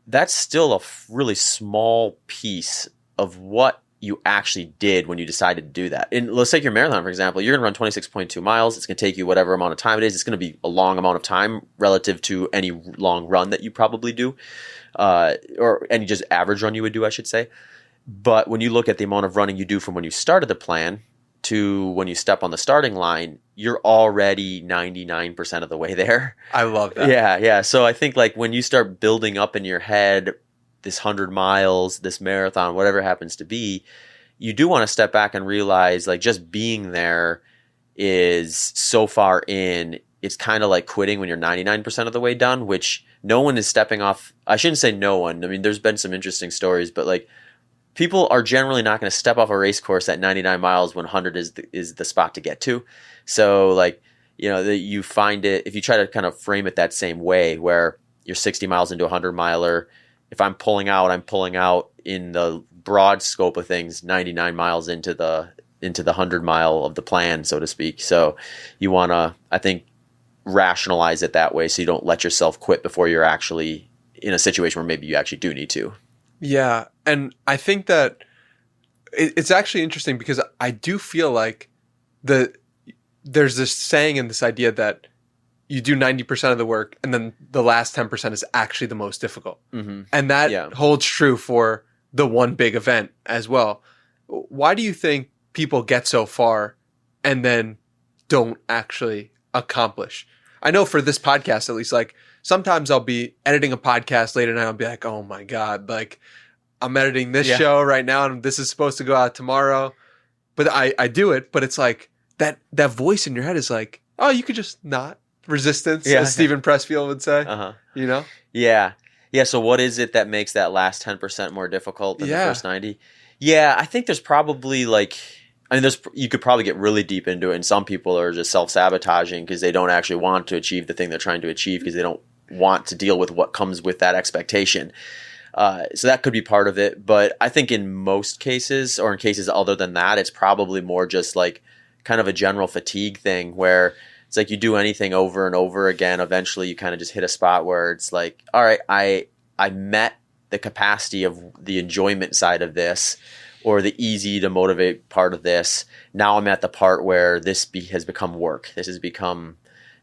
that's still a really small piece of what you actually did when you decided to do that. And let's take your marathon, for example. You're going to run 26.2 miles. It's going to take you whatever amount of time it is. It's going to be a long amount of time relative to any long run that you probably do, or any just average run you would do, I should say. But when you look at the amount of running you do from when you started the plan to when you step on the starting line, you're already 99% of the way there. I love that. Yeah. So I think like when you start building up in your head this 100 miles, this marathon, whatever it happens to be, you do want to step back and realize like just being there is so far in. It's kind of like quitting when you're 99% of the way done, which no one is stepping off. I shouldn't say no one. I mean, there's been some interesting stories, but like people are generally not going to step off a race course at 99 miles when 100 is the spot to get to. So like, you find it, if you try to kind of frame it that same way, where you're 60 miles into a 100 miler, if I'm pulling out in the broad scope of things, 99 miles into the 100 mile of the plan, so to speak. So you want to, I think, rationalize it that way, so you don't let yourself quit before you're actually in a situation where maybe you actually do need to. Yeah. And I think that it's actually interesting, because I do feel like there's this saying and this idea that you do 90% of the work, and then the last 10% is actually the most difficult. Mm-hmm. And that holds true for the one big event as well. Why do you think people get so far and then don't actually accomplish? I know for this podcast, at least, like sometimes I'll be editing a podcast late at night. I'll be like, oh my God, like I'm editing this show right now and this is supposed to go out tomorrow. But I do it, but it's like that voice in your head is like, oh, you could just not. Resistance, as Stephen Pressfield would say. Yeah. So what is it that makes that last 10% more difficult than the first 90? Yeah, I think there's probably you could probably get really deep into it, and some people are just self-sabotaging because they don't actually want to achieve the thing they're trying to achieve, because they don't want to deal with what comes with that expectation. So that could be part of it. But I think in most cases, or in cases other than that, it's probably more just like kind of a general fatigue thing, where it's like you do anything over and over again, eventually you kind of just hit a spot where it's like, all right, I met the capacity of the enjoyment side of this, or the easy to motivate part of this. Now I'm at the part where this has become work. This has become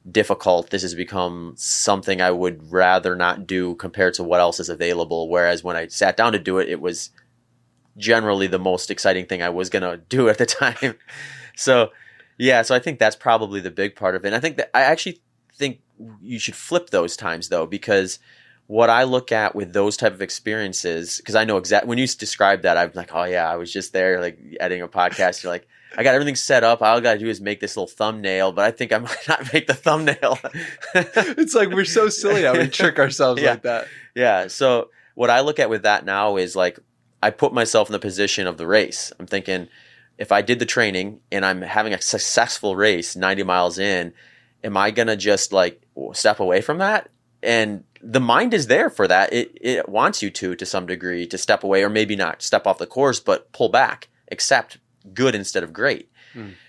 difficult. This has become something I would rather not do compared to what else is available. Whereas when I sat down to do it, it was generally the most exciting thing I was going to do at the time. So I think that's probably the big part of it. And I actually think you should flip those times, though, because what I look at with those type of experiences, because I know exactly when you describe that, I'm like, oh yeah, I was just there, like editing a podcast. You're like, I got everything set up. All I got to do is make this little thumbnail, but I think I might not make the thumbnail. It's like we're so silly how we trick ourselves like that. Yeah. So what I look at with that now is like, I put myself in the position of the race. I'm thinking, if I did the training and I'm having a successful race 90 miles in, am I going to just like step away from that? And the mind is there for that. It wants you to some degree, to step away, or maybe not step off the course, but pull back, accept good instead of great.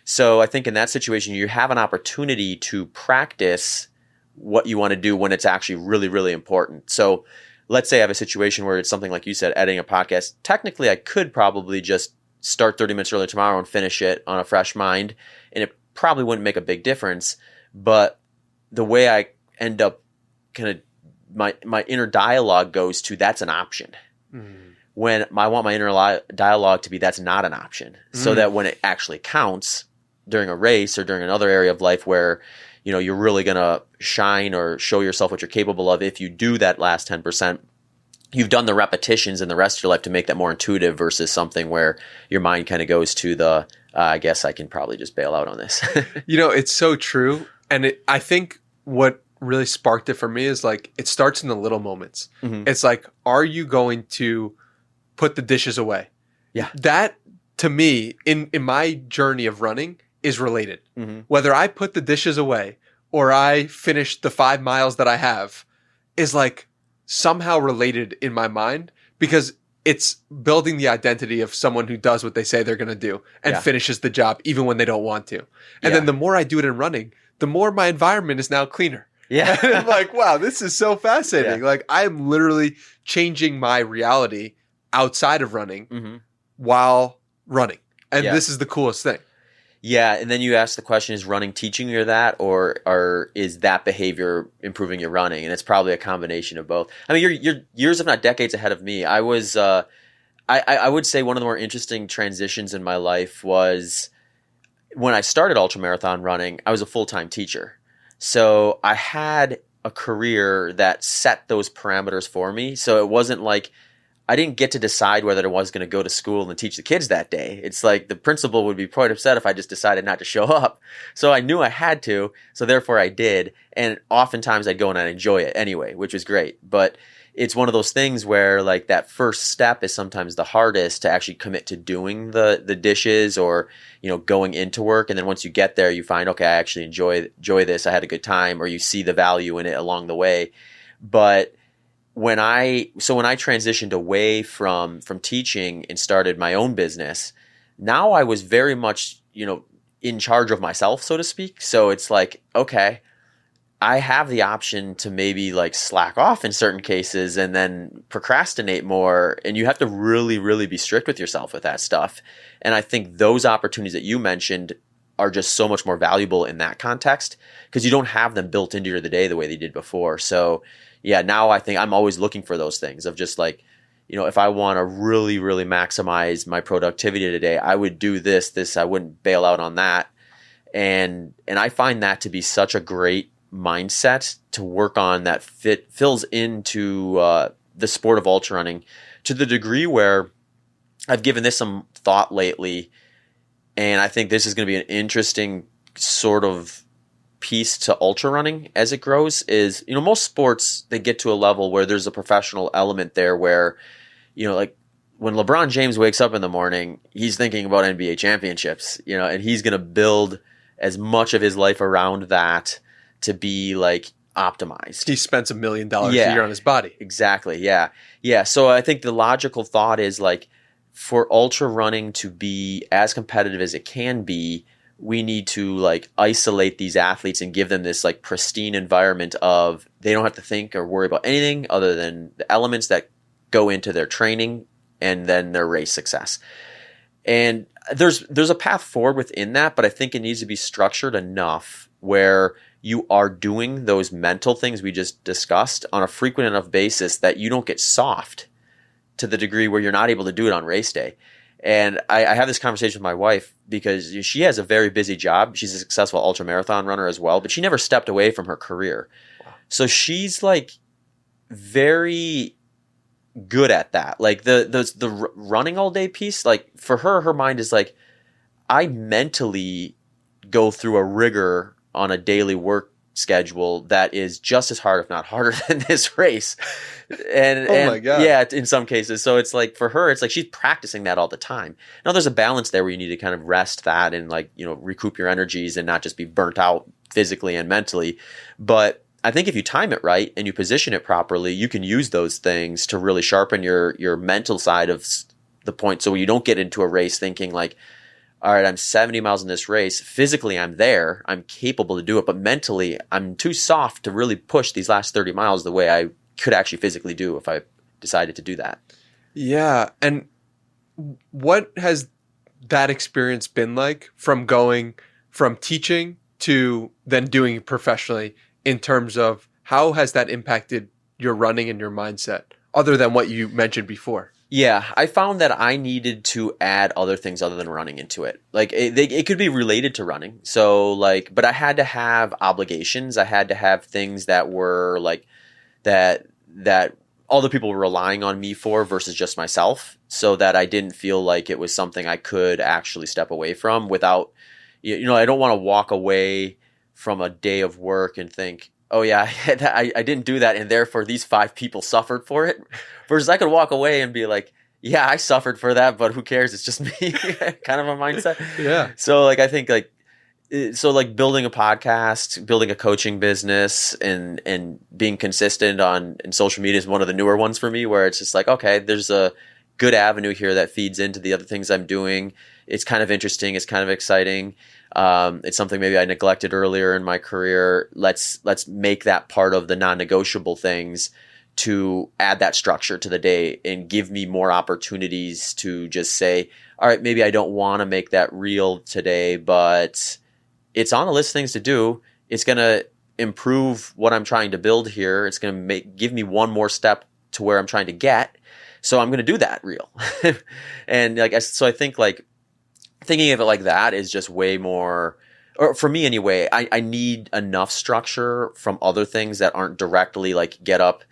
So I think in that situation, you have an opportunity to practice what you want to do when it's actually really, really important. So let's say I have a situation where it's something like you said, editing a podcast. Technically, I could probably just start 30 minutes early tomorrow and finish it on a fresh mind, and it probably wouldn't make a big difference. But the way I end up kind of my inner dialogue goes to, that's an option. When I want my inner dialogue to be, that's not an option. So that when it actually counts during a race or during another area of life where, you know, you're really going to shine or show yourself what you're capable of, if you do that last 10%, you've done the repetitions in the rest of your life to make that more intuitive versus something where your mind kind of goes to the, I guess I can probably just bail out on this. You know, it's so true. And I think what really sparked it for me is like, it starts in the little moments. It's like, are you going to put the dishes away? Yeah. That, to me, in my journey of running, is related. Whether I put the dishes away or I finish the 5 miles that I have is like somehow related in my mind, because it's building the identity of someone who does what they say they're going to do and finishes the job even when they don't want to. And then the more I do it in running, the more my environment is now cleaner. Yeah. And I'm like, wow, this is so fascinating. Like, I'm literally changing my reality outside of running while running. And this is the coolest thing. Yeah, and then you ask the question, is running teaching you that, or is that behavior improving your running? And it's probably a combination of both. I mean, you're years, if not decades, ahead of me. I was, I would say one of the more interesting transitions in my life was when I started ultramarathon running. I was a full-time teacher, so I had a career that set those parameters for me. So it wasn't like I didn't get to decide whether I was going to go to school and teach the kids that day. It's like the principal would be quite upset if I just decided not to show up. So I knew I had to, so therefore I did. And oftentimes I'd go and I'd enjoy it anyway, which was great. But it's one of those things where like that first step is sometimes the hardest, to actually commit to doing the dishes or, you know, going into work. And then once you get there, you find, okay, I actually enjoy this. I had a good time, or you see the value in it along the way. But when I transitioned away from teaching and started my own business, now I was very much, you know, in charge of myself, so to speak. So it's like, okay, I have the option to maybe like slack off in certain cases and then procrastinate more. And you have to really, really be strict with yourself with that stuff. And I think those opportunities that you mentioned are just so much more valuable in that context, because you don't have them built into your day the way they did before. So yeah, now I think I'm always looking for those things of just like, you know, if I want to really, really maximize my productivity today, I would do this, I wouldn't bail out on that. And I find that to be such a great mindset to work on that fills into the sport of ultra running, to the degree where I've given this some thought lately. And I think this is going to be an interesting sort of piece to ultra running as it grows. Is, you know, most sports, they get to a level where there's a professional element there where, you know, like when LeBron James wakes up in the morning, he's thinking about NBA championships, you know, and he's going to build as much of his life around that to be like optimized. He spends $1 million a year on his body. Exactly. Yeah. Yeah. So I think the logical thought is like, for ultra running to be as competitive as it can be, we need to like isolate these athletes and give them this like pristine environment of, they don't have to think or worry about anything other than the elements that go into their training and then their race success. And there's a path forward within that, but I think it needs to be structured enough where you are doing those mental things we just discussed on a frequent enough basis that you don't get soft to the degree where you're not able to do it on race day. And I have this conversation with my wife because she has a very busy job. She's a successful ultramarathon runner as well, but she never stepped away from her career. Wow. So she's like very good at that. Like the running all day piece, like for her mind is like, I mentally go through a rigor on a daily work schedule that is just as hard, if not harder, than this race. And my God. Yeah, in some cases. So it's like for her, it's like she's practicing that all the time. Now there's a balance there where you need to kind of rest that and like, you know, recoup your energies and not just be burnt out physically and mentally. But I think if you time it right and you position it properly, you can use those things to really sharpen your mental side of the point. So you don't get into a race thinking like, all right, I'm 70 miles in this race. Physically, I'm there. I'm capable to do it. But mentally, I'm too soft to really push these last 30 miles the way I could actually physically do if I decided to do that. Yeah. And what has that experience been like from going from teaching to then doing it professionally, in terms of how has that impacted your running and your mindset other than what you mentioned before? Yeah, I found that I needed to add other things other than running into it. Like it could be related to running. So like, but I had to have obligations. I had to have things that were like that other people were relying on me for versus just myself, so that I didn't feel like it was something I could actually step away from without, I don't want to walk away from a day of work and think, oh yeah, I didn't do that, and therefore these 5 people suffered for it. Versus I could walk away and be like, yeah, I suffered for that, but who cares? It's just me. Kind of a mindset. Yeah. So like I think like building a podcast, building a coaching business, and being consistent in social media is one of the newer ones for me, where it's just like, okay, there's a good avenue here that feeds into the other things I'm doing. It's kind of interesting. It's kind of exciting. It's something maybe I neglected earlier in my career. Let's make that part of the non-negotiable things to add that structure to the day and give me more opportunities to just say, all right, maybe I don't want to make that reel today, but it's on a list of things to do. It's going to improve what I'm trying to build here. It's going to give me one more step to where I'm trying to get. So I'm going to do that reel. And so I think like thinking of it like that is just way more, or for me anyway, I need enough structure from other things that aren't directly like get up,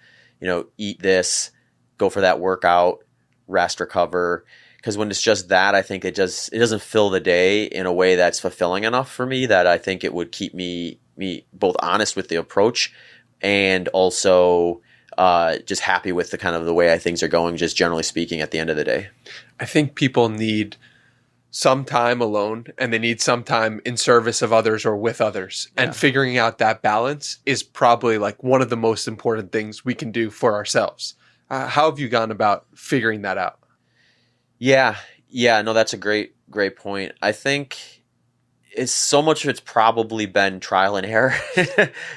eat this, go for that workout, rest, recover. Because when it's just that, I think it doesn't fill the day in a way that's fulfilling enough for me that I think it would keep me both honest with the approach and also just happy with the kind of the way things are going, just generally speaking, at the end of the day. I think people need some time alone and they need some time in service of others or with others. Yeah. And figuring out that balance is probably like one of the most important things we can do for ourselves. How have you gone about figuring that out? Yeah. No, that's a great point. I think it's so much of it's probably been trial and error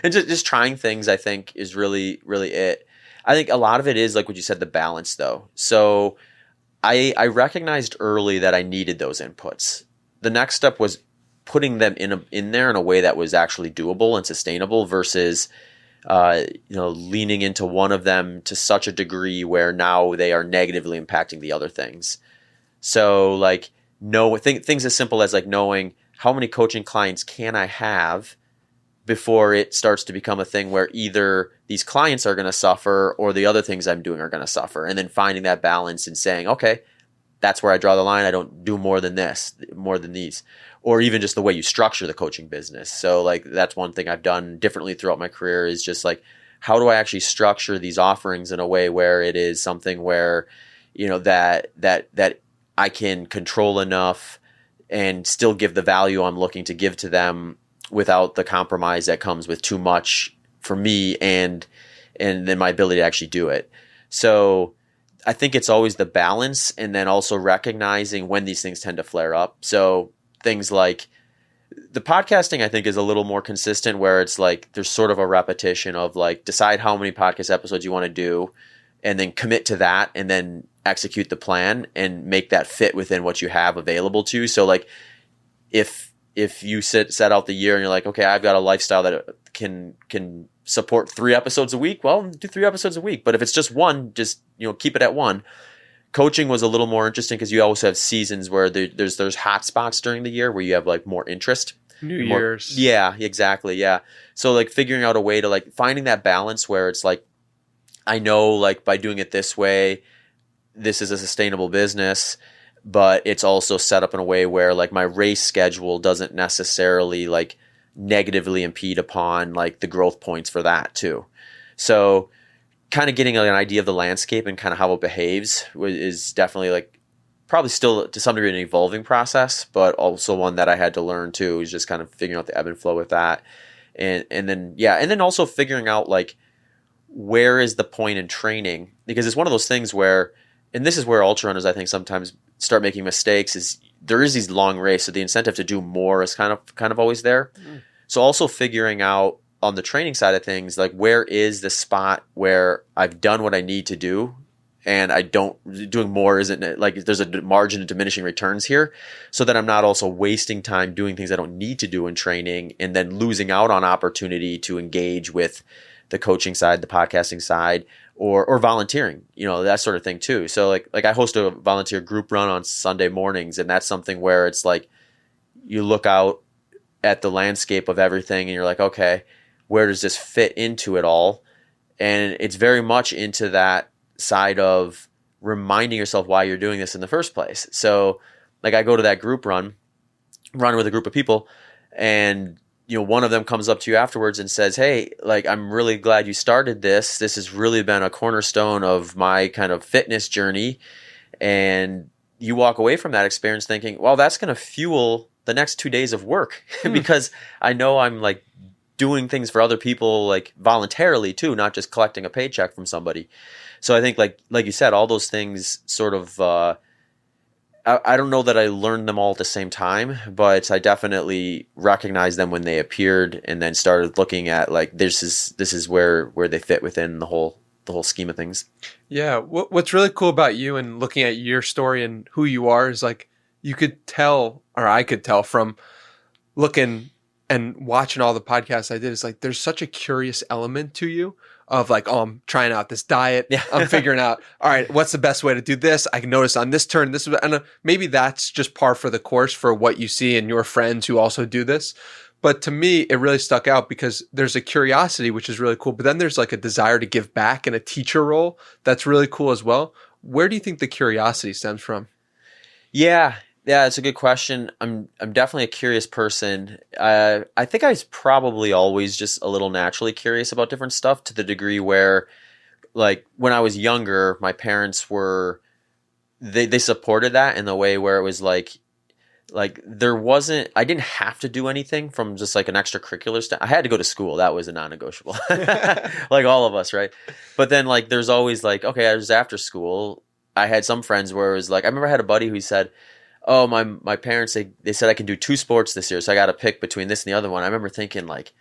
and just trying things, I think, is really, really it. I think a lot of it is like what you said, the balance though. So I recognized early that I needed those inputs. The next step was putting them in there in a way that was actually doable and sustainable versus leaning into one of them to such a degree where now they are negatively impacting the other things. So like things as simple as like knowing how many coaching clients can I have before it starts to become a thing where either these clients are going to suffer or the other things I'm doing are going to suffer. And then finding that balance and saying, okay, that's where I draw the line. I don't do more than these, or even just the way you structure the coaching business. So like that's one thing I've done differently throughout my career is just like, how do I actually structure these offerings in a way where it is something where, that I can control enough and still give the value I'm looking to give to them without the compromise that comes with too much for me and then my ability to actually do it. So I think it's always the balance and then also recognizing when these things tend to flare up. So things like the podcasting, I think, is a little more consistent where it's like there's sort of a repetition of like decide how many podcast episodes you want to do and then commit to that and then execute the plan and make that fit within what you have available to you. So like if you set out the year and you're like, okay, I've got a lifestyle that can support 3 episodes a week, well, do 3 episodes a week. But if it's just one, just keep it at one. Coaching was a little more interesting because you always have seasons where there's hot spots during the year where you have like more interest. New Year's. Yeah, exactly. Yeah. So like figuring out a way to like finding that balance where it's like, I know like by doing it this way, this is a sustainable business, but it's also set up in a way where like my race schedule doesn't necessarily like negatively impede upon like the growth points for that too. So kind of getting an idea of the landscape and kind of how it behaves is definitely like probably still to some degree an evolving process, but also one that I had to learn too, is just kind of figuring out the ebb and flow with that. And then also figuring out like where is the point in training, because it's one of those things where, and this is where ultra runners I think sometimes start making mistakes, is there is these long races, so the incentive to do more is kind of always there. So also figuring out on the training side of things, like where is the spot where I've done what I need to do and doing more isn't like there's a margin of diminishing returns here, so that I'm not also wasting time doing things I don't need to do in training and then losing out on opportunity to engage with the coaching side, the podcasting side, or volunteering, that sort of thing too. So like I host a volunteer group run on Sunday mornings, and that's something where it's like you look out at the landscape of everything and you're like, okay, where does this fit into it all? And it's very much into that side of reminding yourself why you're doing this in the first place. So like I go to that group run with a group of people, and one of them comes up to you afterwards and says, hey, like, I'm really glad you started this. This has really been a cornerstone of my kind of fitness journey. And you walk away from that experience thinking, well, that's going to fuel the next 2 days of work because I know I'm like doing things for other people, like voluntarily too, not just collecting a paycheck from somebody. So I think like you said, all those things sort of, I don't know that I learned them all at the same time, but I definitely recognized them when they appeared, and then started looking at like this is where they fit within the whole scheme of things. Yeah, what's really cool about you and looking at your story and who you are is like you could tell, or I could tell from looking and watching all the podcasts I did, is like there's such a curious element to you of like, oh, I'm trying out this diet. Yeah. I'm figuring out, all right, what's the best way to do this? I can notice on this turn, this is, and maybe that's just par for the course for what you see in your friends who also do this. But to me, it really stuck out because there's a curiosity, which is really cool. But then there's like a desire to give back and a teacher role that's really cool as well. Where do you think the curiosity stems from? Yeah, it's a good question. I'm definitely a curious person. I think I was probably always just a little naturally curious about different stuff, to the degree where, like, when I was younger, my parents were they supported that in the way where it was like there wasn't, I didn't have to do anything from just like an extracurricular stuff. I had to go to school. That was a non-negotiable, like all of us, right? But then like there's always like, okay, I was after school. I had some friends where it was like, I remember I had a buddy who said, oh, my parents, they said I can do 2 sports this year, so I got to pick between this and the other one. I remember thinking like,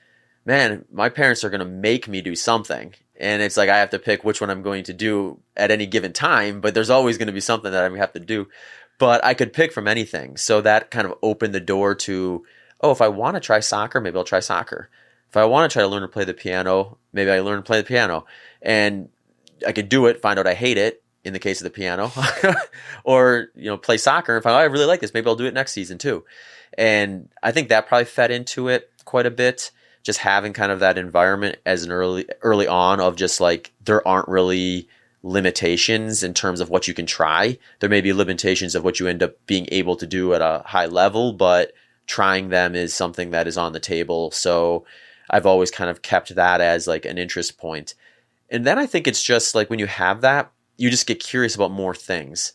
man, my parents are going to make me do something. And it's like I have to pick which one I'm going to do at any given time, but there's always going to be something that I have to do. But I could pick from anything. So that kind of opened the door to, oh, if I want to try soccer, maybe I'll try soccer. If I want to try to learn to play the piano, maybe I learn to play the piano. And I could do it, find out I hate it, in the case of the piano, or, play soccer and find out I really like this. Maybe I'll do it next season too. And I think that probably fed into it quite a bit. Just having kind of that environment as an early on of just like, there aren't really limitations in terms of what you can try. There may be limitations of what you end up being able to do at a high level, but trying them is something that is on the table. So I've always kind of kept that as like an interest point. And then I think it's just like when you have that, you just get curious about more things.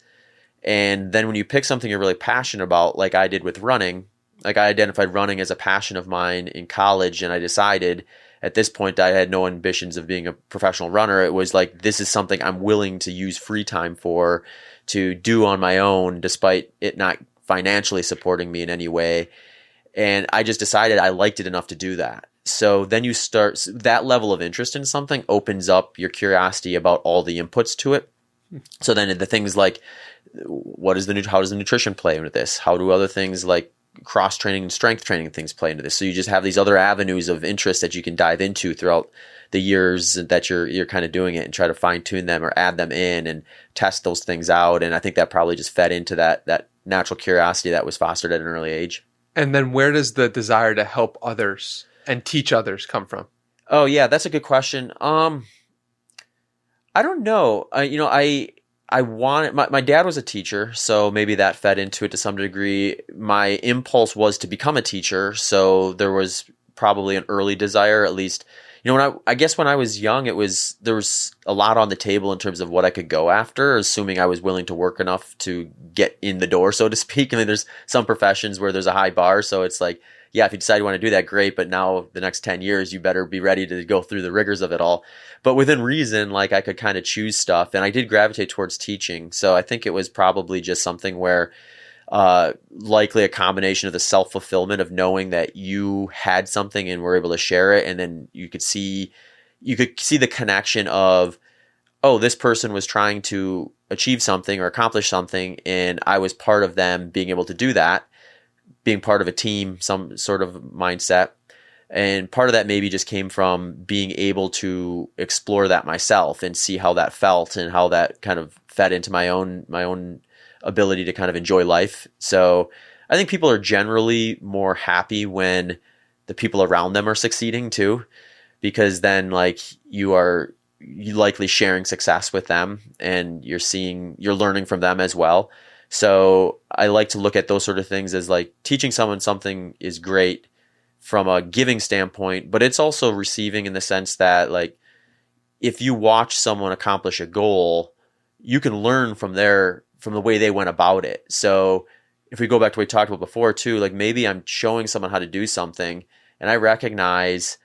And then when you pick something you're really passionate about, like I did with running, like I identified running as a passion of mine in college, and I decided at this point I had no ambitions of being a professional runner. It was like, this is something I'm willing to use free time for, to do on my own, despite it not financially supporting me in any way. And I just decided I liked it enough to do that. So then you start, that level of interest in something opens up your curiosity about all the inputs to it. So then the things like, how does the nutrition play into this? How do other things like cross training and strength training things play into this? So you just have these other avenues of interest that you can dive into throughout the years that you're kind of doing it, and try to fine tune them or add them in and test those things out. And I think that probably just fed into that natural curiosity that was fostered at an early age. And then where does the desire to help others and teach others come from? Oh yeah, that's a good question. I don't know. I wanted, my dad was a teacher, so maybe that fed into it to some degree. My impulse was to become a teacher, so there was probably an early desire, at least. I guess when I was young, there was a lot on the table in terms of what I could go after, assuming I was willing to work enough to get in the door, so to speak. I mean, there's some professions where there's a high bar, so it's like yeah, if you decide you want to do that, great. But now the next 10 years, you better be ready to go through the rigors of it all. But within reason, like I could kind of choose stuff, and I did gravitate towards teaching. So I think it was probably just something where likely a combination of the self-fulfillment of knowing that you had something and were able to share it. And then you could see the connection of, oh, this person was trying to achieve something or accomplish something, and I was part of them being able to do that, being part of a team, some sort of mindset. And part of that maybe just came from being able to explore that myself and see how that felt and how that kind of fed into my own ability to kind of enjoy life. So I think people are generally more happy when the people around them are succeeding too, because then like you likely sharing success with them, and you're learning from them as well. So I like to look at those sort of things as like teaching someone something is great from a giving standpoint, but it's also receiving in the sense that like if you watch someone accomplish a goal, you can learn from the way they went about it. So if we go back to what we talked about before too, like maybe I'm showing someone how to do something and I recognize,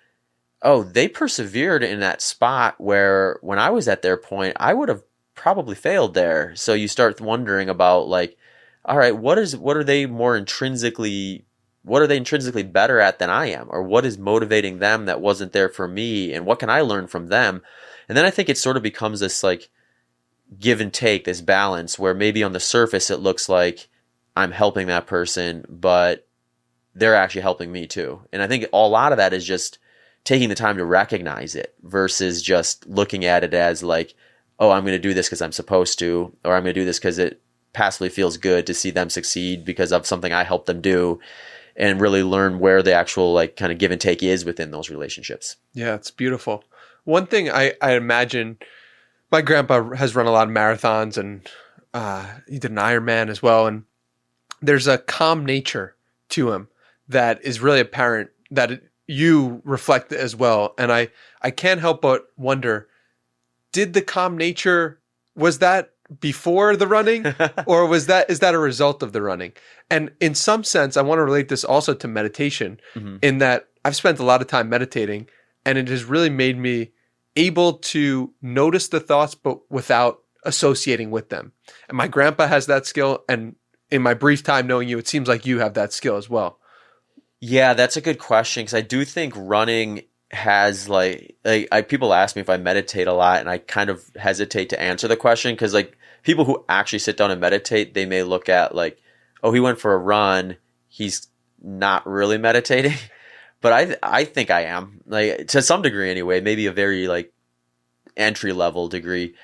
oh, they persevered in that spot where when I was at their point, I would have probably failed there. So you start wondering about like, all right, what are they intrinsically better at than I am? Or what is motivating them that wasn't there for me? And what can I learn from them? And then I think it sort of becomes this like give and take, this balance where maybe on the surface it looks like I'm helping that person, but they're actually helping me too. And I think a lot of that is just taking the time to recognize it versus just looking at it as like, oh, I'm going to do this because I'm supposed to, or I'm going to do this because it passively feels good to see them succeed because of something I helped them do, and really learn where the actual like kind of give and take is within those relationships. Yeah, it's beautiful. One thing I imagine, my grandpa has run a lot of marathons, and he did an Ironman as well. And there's a calm nature to him that is really apparent that you reflect as well. And I can't help but wonder, did the calm nature, was that before the running or is that a result of the running? And in some sense, I want to relate this also to meditation, in that I've spent a lot of time meditating, and it has really made me able to notice the thoughts, but without associating with them. And my grandpa has that skill. And in my brief time knowing you, it seems like you have that skill as well. Yeah, that's a good question, because I do think running has people ask me if I meditate a lot, and I kind of hesitate to answer the question because like people who actually sit down and meditate, they may look at like, oh, he went for a run, he's not really meditating. But I think I am, like to some degree anyway, maybe a very like entry level degree,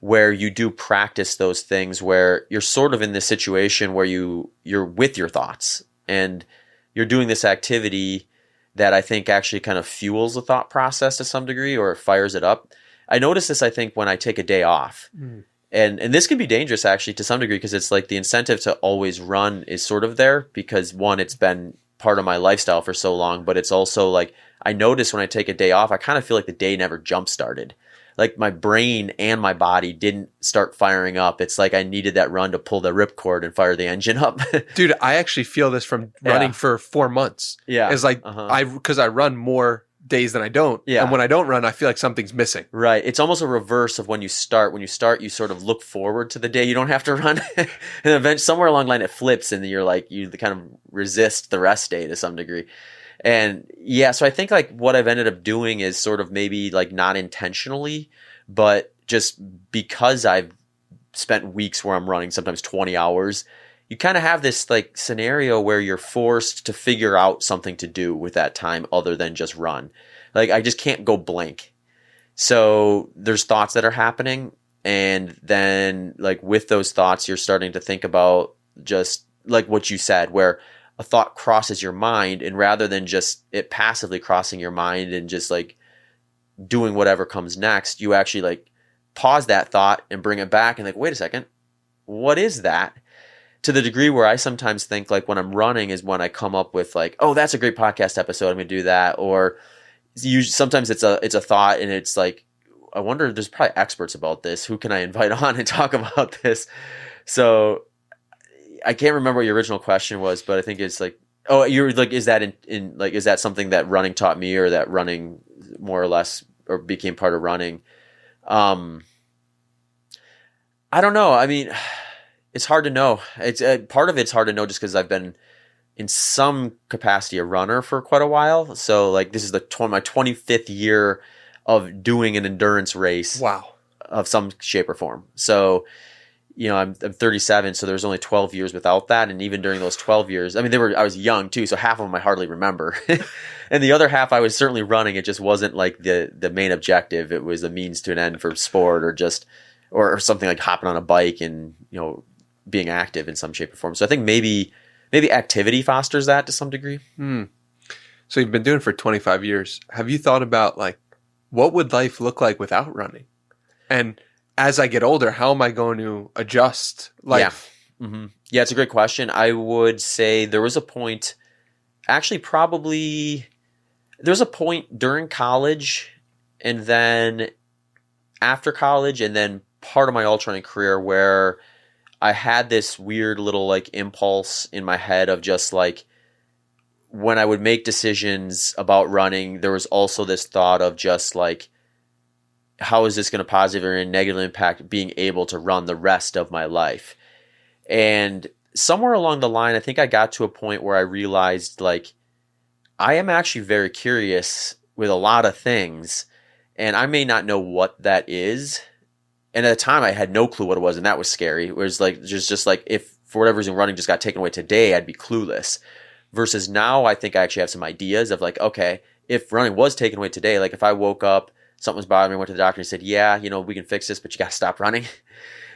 where you do practice those things where you're sort of in this situation where you're with your thoughts and you're doing this activity that I think actually kind of fuels the thought process to some degree, or fires it up. I notice this, I think, when I take a day off. And this can be dangerous actually to some degree, because it's like the incentive to always run is sort of there because one, it's been part of my lifestyle for so long, but it's also like I notice when I take a day off, I kind of feel like the day never jump started. Like my brain and my body didn't start firing up. It's like I needed that run to pull the ripcord and fire the engine up. Dude, I actually feel this from running for 4 months. Yeah. It's like because I run more days than I don't. Yeah. And when I don't run, I feel like something's missing. Right. It's almost a reverse of when you start. When you start, you sort of look forward to the day you don't have to run. And eventually somewhere along the line it flips and you're like, you kind of resist the rest day to some degree. And yeah, so I think like what I've ended up doing is sort of maybe like not intentionally, but just because I've spent weeks where I'm running, sometimes 20 hours, you kind of have this like scenario where you're forced to figure out something to do with that time other than just run. Like I just can't go blank. So there's thoughts that are happening. And then like with those thoughts, you're starting to think about just like what you said, where a thought crosses your mind, and rather than just it passively crossing your mind and just like doing whatever comes next, you actually like pause that thought and bring it back and like, wait a second, what is that? To the degree where I sometimes think like when I'm running is when I come up with like, oh, that's a great podcast episode, I'm gonna do that. Or sometimes it's a thought and it's like, I wonder, there's probably experts about this. Who can I invite on and talk about this? So I can't remember what your original question was, but I think it's like, Oh, you're like, is that in like, is that something that running taught me, or that running more or less, or became part of running? Um, I don't know. I mean, it's hard to know. It's part of it's hard to know just because I've been in some capacity a runner for quite a while. So like, this is my 25th year of doing an endurance race Wow. of some shape or form. So, I'm 37, so there's only 12 years without that. And even during those 12 years, I mean, I was young too, so half of them I hardly remember. And the other half I was certainly running. It just wasn't like the main objective. It was a means to an end for sport, or just, or something like hopping on a bike and, being active in some shape or form. So I think maybe activity fosters that to some degree. So you've been doing it for 25 years. Have you thought about like, what would life look like without running? And as I get older, how am I going to adjust life? Yeah. Yeah, it's a great question. I would say there was a point, actually probably, there was a point during college, and then after college, and then part of my ultra running career, where I had this weird little like impulse in my head of just like, when I would make decisions about running, there was also this thought of just like, how is this going to positively or negatively impact being able to run the rest of my life? And somewhere along the line, I think I got to a point where I realized like, I am actually very curious with a lot of things, and I may not know what that is. And at the time I had no clue what it was, and that was scary. It was like, just like, if for whatever reason running just got taken away today, I'd be clueless. Versus now, I think I actually have some ideas of like, okay, if running was taken away today, like if I woke up, something was bothering me, went to the doctor and said, yeah, we can fix this, but you got to stop running.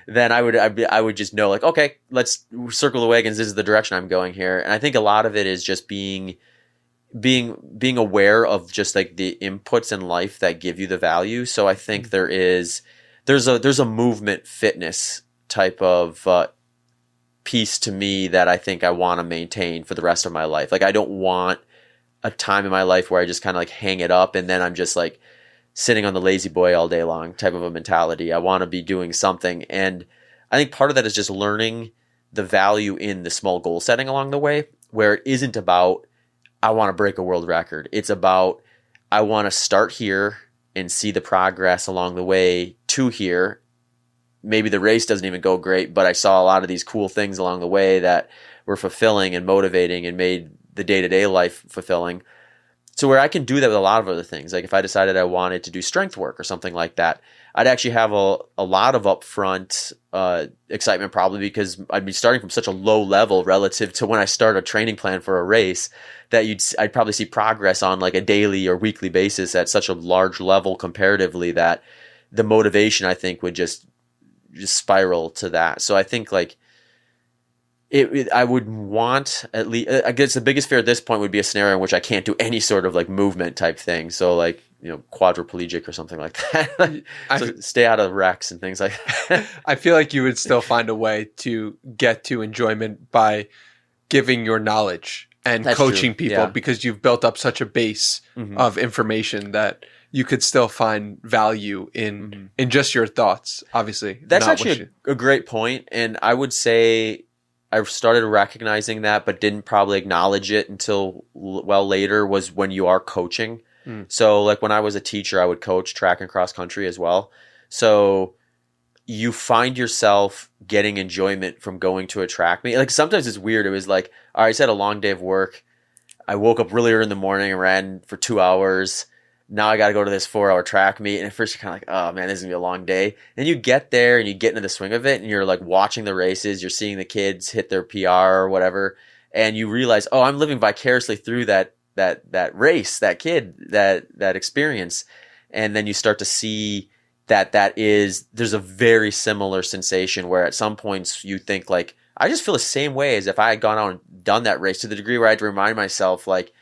Then I would just know like, okay, let's circle the wagons. This is the direction I'm going here. And I think a lot of it is just being aware of just like the inputs in life that give you the value. So I think there's a movement fitness type of piece to me that I think I want to maintain for the rest of my life. Like, I don't want a time in my life where I just kind of like hang it up and then I'm just like sitting on the lazy boy all day long type of a mentality. I want to be doing something. And I think part of that is just learning the value in the small goal setting along the way, where it isn't about, I want to break a world record. It's about, I want to start here and see the progress along the way to here. Maybe the race doesn't even go great, but I saw a lot of these cool things along the way that were fulfilling and motivating and made the day-to-day life fulfilling. So where I can do that with a lot of other things. Like if I decided I wanted to do strength work or something like that, I'd actually have a lot of upfront excitement, probably because I'd be starting from such a low level relative to when I start a training plan for a race, that I'd probably see progress on like a daily or weekly basis at such a large level comparatively, that the motivation, I think, would just spiral to that. So I think like I would want, at least, I guess the biggest fear at this point would be a scenario in which I can't do any sort of like movement type thing. So like, quadriplegic or something like that. So stay out of wrecks and things like that. I feel like you would still find a way to get to enjoyment by giving your knowledge and That's coaching true. people, Yeah. because you've built up such a base of information that you could still find value in just your thoughts, obviously. That's not actually a great point. And I would say I started recognizing that, but didn't probably acknowledge it until well later, was when you are coaching. So like when I was a teacher, I would coach track and cross country as well. So you find yourself getting enjoyment from going to a track meet. Like sometimes it's weird. It was like, all right, I just had a long day of work. I woke up really early in the morning and ran for 2 hours. Now I got to go to this 4-hour track meet. And at first you're kind of like, oh man, this is going to be a long day. Then you get there and you get into the swing of it and you're like watching the races. You're seeing the kids hit their PR or whatever. And you realize, oh, I'm living vicariously through that race, that kid, that experience. And then you start to see there's a very similar sensation where at some points you think like, I just feel the same way as if I had gone out and done that race, to the degree where I had to remind myself like,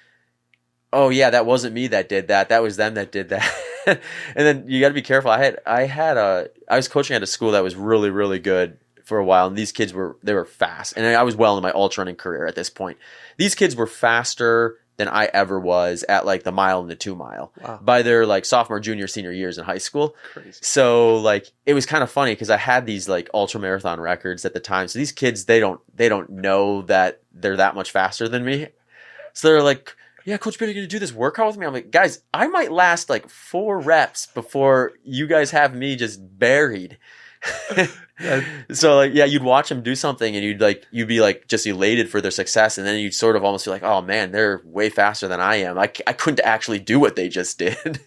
oh yeah, that wasn't me that did that. That was them that did that. And then you got to be careful. I was coaching at a school that was really, really good for a while. And these kids were fast. And I was well in my ultra running career at this point. These kids were faster than I ever was at like the mile and the 2 mile by their like sophomore, junior, senior years in high school. Crazy. So like, it was kind of funny because I had these like ultramarathon records at the time. So these kids, they don't know that they're that much faster than me. So they're like, yeah, Coach Peter, you going to do this workout with me? I'm like, guys, I might last like 4 reps before you guys have me just buried. So like, yeah, you'd watch them do something and you'd be like just elated for their success. And then you'd sort of almost feel like, oh man, they're way faster than I am. I couldn't actually do what they just did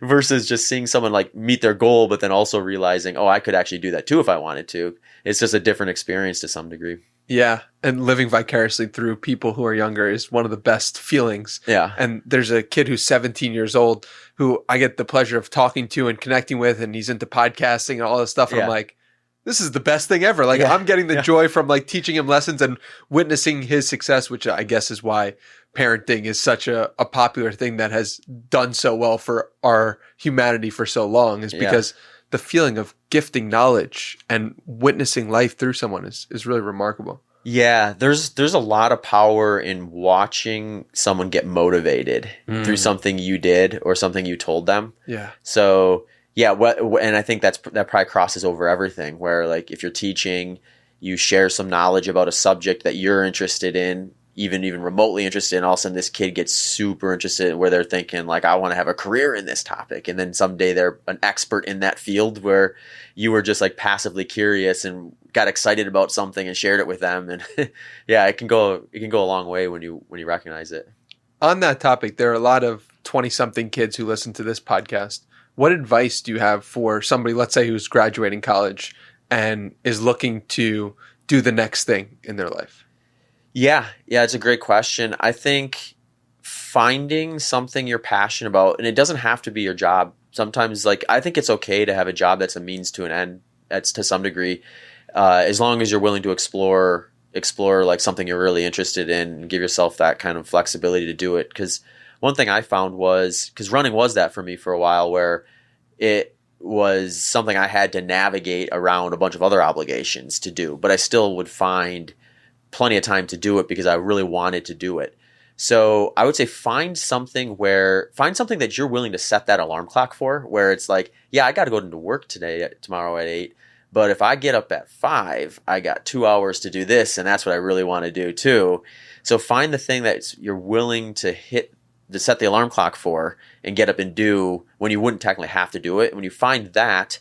versus just seeing someone like meet their goal, but then also realizing, oh, I could actually do that too if I wanted to. It's just a different experience to some degree. Yeah, and living vicariously through people who are younger is one of the best feelings. Yeah. And there's a kid who's 17 years old who I get the pleasure of talking to and connecting with, and he's into podcasting and all this stuff. And I'm like, this is the best thing ever. Like, I'm getting the joy from like teaching him lessons and witnessing his success, which I guess is why parenting is such a popular thing that has done so well for our humanity for so long, is because the feeling of gifting knowledge and witnessing life through someone is really remarkable. Yeah, there's a lot of power in watching someone get motivated through something you did or something you told them. Yeah. So yeah, and I think that probably crosses over everything. Where like if you're teaching, you share some knowledge about a subject that you're interested in, even remotely interested in. All of a sudden, this kid gets super interested, where they're thinking like, I want to have a career in this topic, and then someday they're an expert in that field where you were just like passively curious and got excited about something and shared it with them. And yeah, it can go a long way when you recognize it. On that topic, there are a lot of 20-something kids who listen to this podcast. What advice do you have for somebody, let's say, who's graduating college and is looking to do the next thing in their life? Yeah, it's a great question. I think finding something you're passionate about, and it doesn't have to be your job. Sometimes, like, I think it's okay to have a job that's a means to an end. That's to some degree, as long as you're willing to explore like something you're really interested in, and give yourself that kind of flexibility to do it. Because one thing I found was, because running was that for me for a while, where it was something I had to navigate around a bunch of other obligations to do, but I still would find plenty of time to do it because I really wanted to do it. So I would say find something that you're willing to set that alarm clock for, where it's like, yeah, I got to go into work tomorrow at 8, but if I get up at 5, I got 2 hours to do this, and that's what I really want to do too. So find the thing that you're willing to set the alarm clock for and get up and do when you wouldn't technically have to do it. And when you find that,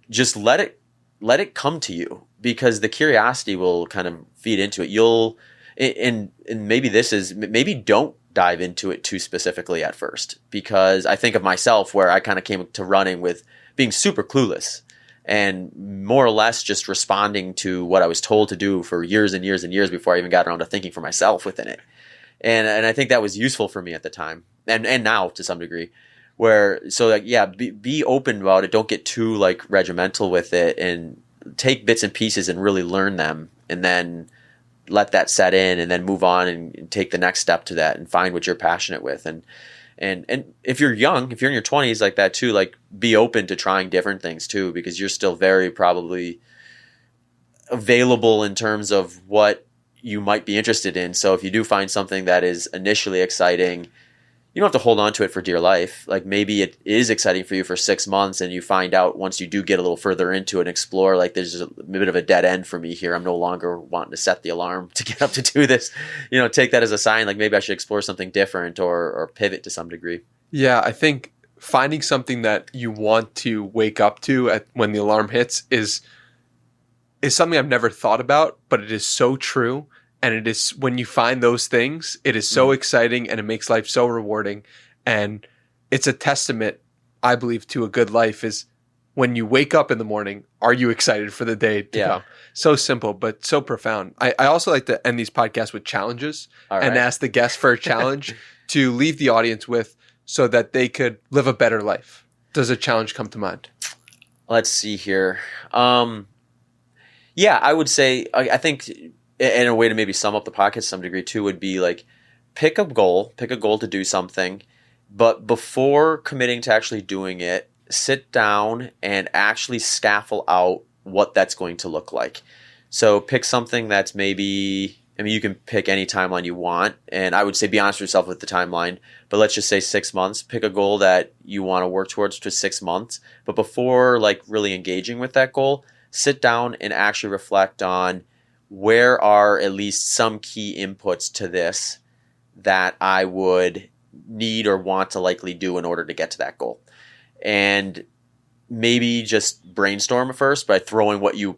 just let it come to you, because the curiosity will kind of feed into it. And maybe don't dive into it too specifically at first, because I think of myself where I kind of came to running with being super clueless and more or less just responding to what I was told to do for years and years and years before I even got around to thinking for myself within it. And I think that was useful for me at the time, and now to some degree, be open about it. Don't get too like regimental with it, and take bits and pieces and really learn them, and then let that set in, and then move on and take the next step to that and find what you're passionate with. And if you're young, if you're in your 20s like that too, like be open to trying different things too, because you're still very probably available in terms of what you might be interested in. So if you do find something that is initially exciting, you don't have to hold on to it for dear life. Like maybe it is exciting for you for 6 months, and you find out once you do get a little further into it and explore, like there's a bit of a dead end for me here. I'm no longer wanting to set the alarm to get up to do this. Take that as a sign, like maybe I should explore something different or pivot to some degree. Yeah, I think finding something that you want to wake up to when the alarm hits is something I've never thought about, but it is so true. And it is, when you find those things, it is so exciting, and it makes life so rewarding. And it's a testament, I believe, to a good life is when you wake up in the morning, are you excited for the day to come? So simple, but so profound. I also like to end these podcasts with challenges and ask the guests for a challenge to leave the audience with, so that they could live a better life. Does a challenge come to mind? Let's see here. I would say, I think, and a way to maybe sum up the podcast to some degree too would be like, pick a goal to do something, but before committing to actually doing it, sit down and actually scaffold out what that's going to look like. So pick something that's maybe, you can pick any timeline you want, and I would say be honest with yourself with the timeline, but let's just say 6 months. Pick a goal that you want to work towards for 6 months, but before like really engaging with that goal, sit down and actually reflect on where are at least some key inputs to this that I would need or want to likely do in order to get to that goal. And maybe just brainstorm at first by throwing what your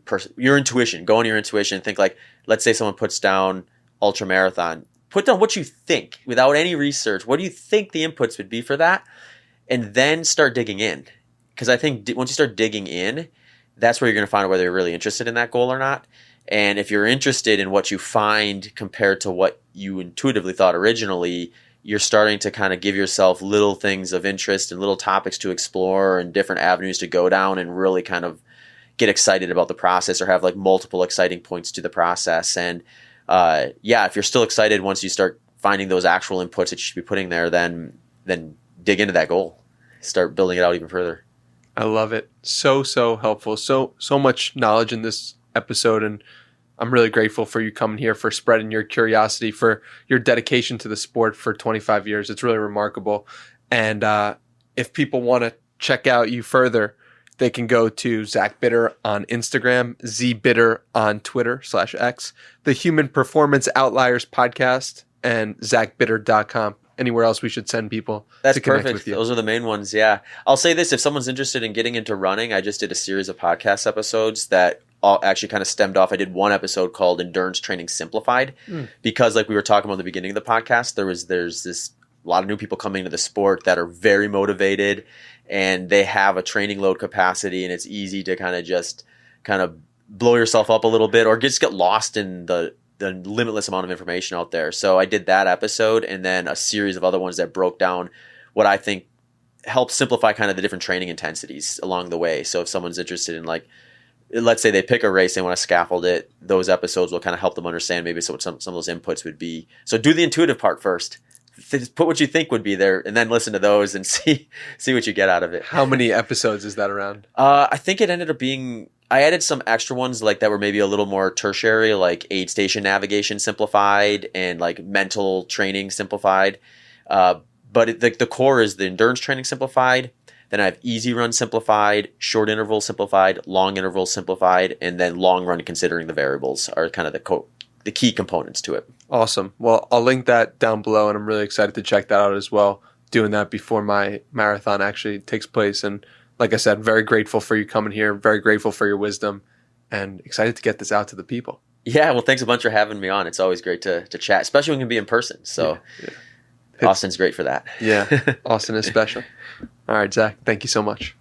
intuition, go on your intuition, think like, let's say someone puts down ultramarathon, put down what you think without any research. What do you think the inputs would be for that? And then start digging in. Because I think once you start digging in, that's where you're going to find out whether you're really interested in that goal or not. And if you're interested in what you find compared to what you intuitively thought originally, you're starting to kind of give yourself little things of interest and little topics to explore and different avenues to go down and really kind of get excited about the process or have like multiple exciting points to the process. And if you're still excited once you start finding those actual inputs that you should be putting there, then dig into that goal. Start building it out even further. I love it. So helpful. So much knowledge in this episode, and I'm really grateful for you coming here, for spreading your curiosity, for your dedication to the sport for 25 years. It's really remarkable. And if people want to check out you further, they can go to Zach Bitter on Instagram, ZBitter on Twitter /X, the Human Performance Outliers podcast, and ZachBitter.com. Anywhere else we should send people to connect perfect. with you? Those are the main ones, yeah. I'll say this, if someone's interested in getting into running, I just did a series of podcast episodes that all actually kind of stemmed off. I did one episode called Endurance Training Simplified because like we were talking about at the beginning of the podcast, there's this a lot of new people coming into the sport that are very motivated and they have a training load capacity, and it's easy to kind of blow yourself up a little bit or just get lost in the limitless amount of information out there. So I did that episode and then a series of other ones that broke down what I think helps simplify kind of the different training intensities along the way. So if someone's interested in like, let's say they pick a race, they want to scaffold it, those episodes will kind of help them understand maybe what some of those inputs would be. So do the intuitive part first. Put what you think would be there and then listen to those and see what you get out of it. How many episodes is that around? I think it ended up being, I added some extra ones like that were maybe a little more tertiary, like aid station navigation simplified and like mental training simplified. But the core is the endurance training simplified. Then I have easy run simplified, short interval simplified, long interval simplified, and then long run considering the variables are kind of the key components to it. Awesome. Well, I'll link that down below, and I'm really excited to check that out as well, doing that before my marathon actually takes place. And like I said, very grateful for you coming here, very grateful for your wisdom, and excited to get this out to the people. Yeah, well, thanks a bunch for having me on. It's always great to chat, especially when we can be in person. So Austin's great for that. Yeah, Austin is special. All right, Zach, thank you so much.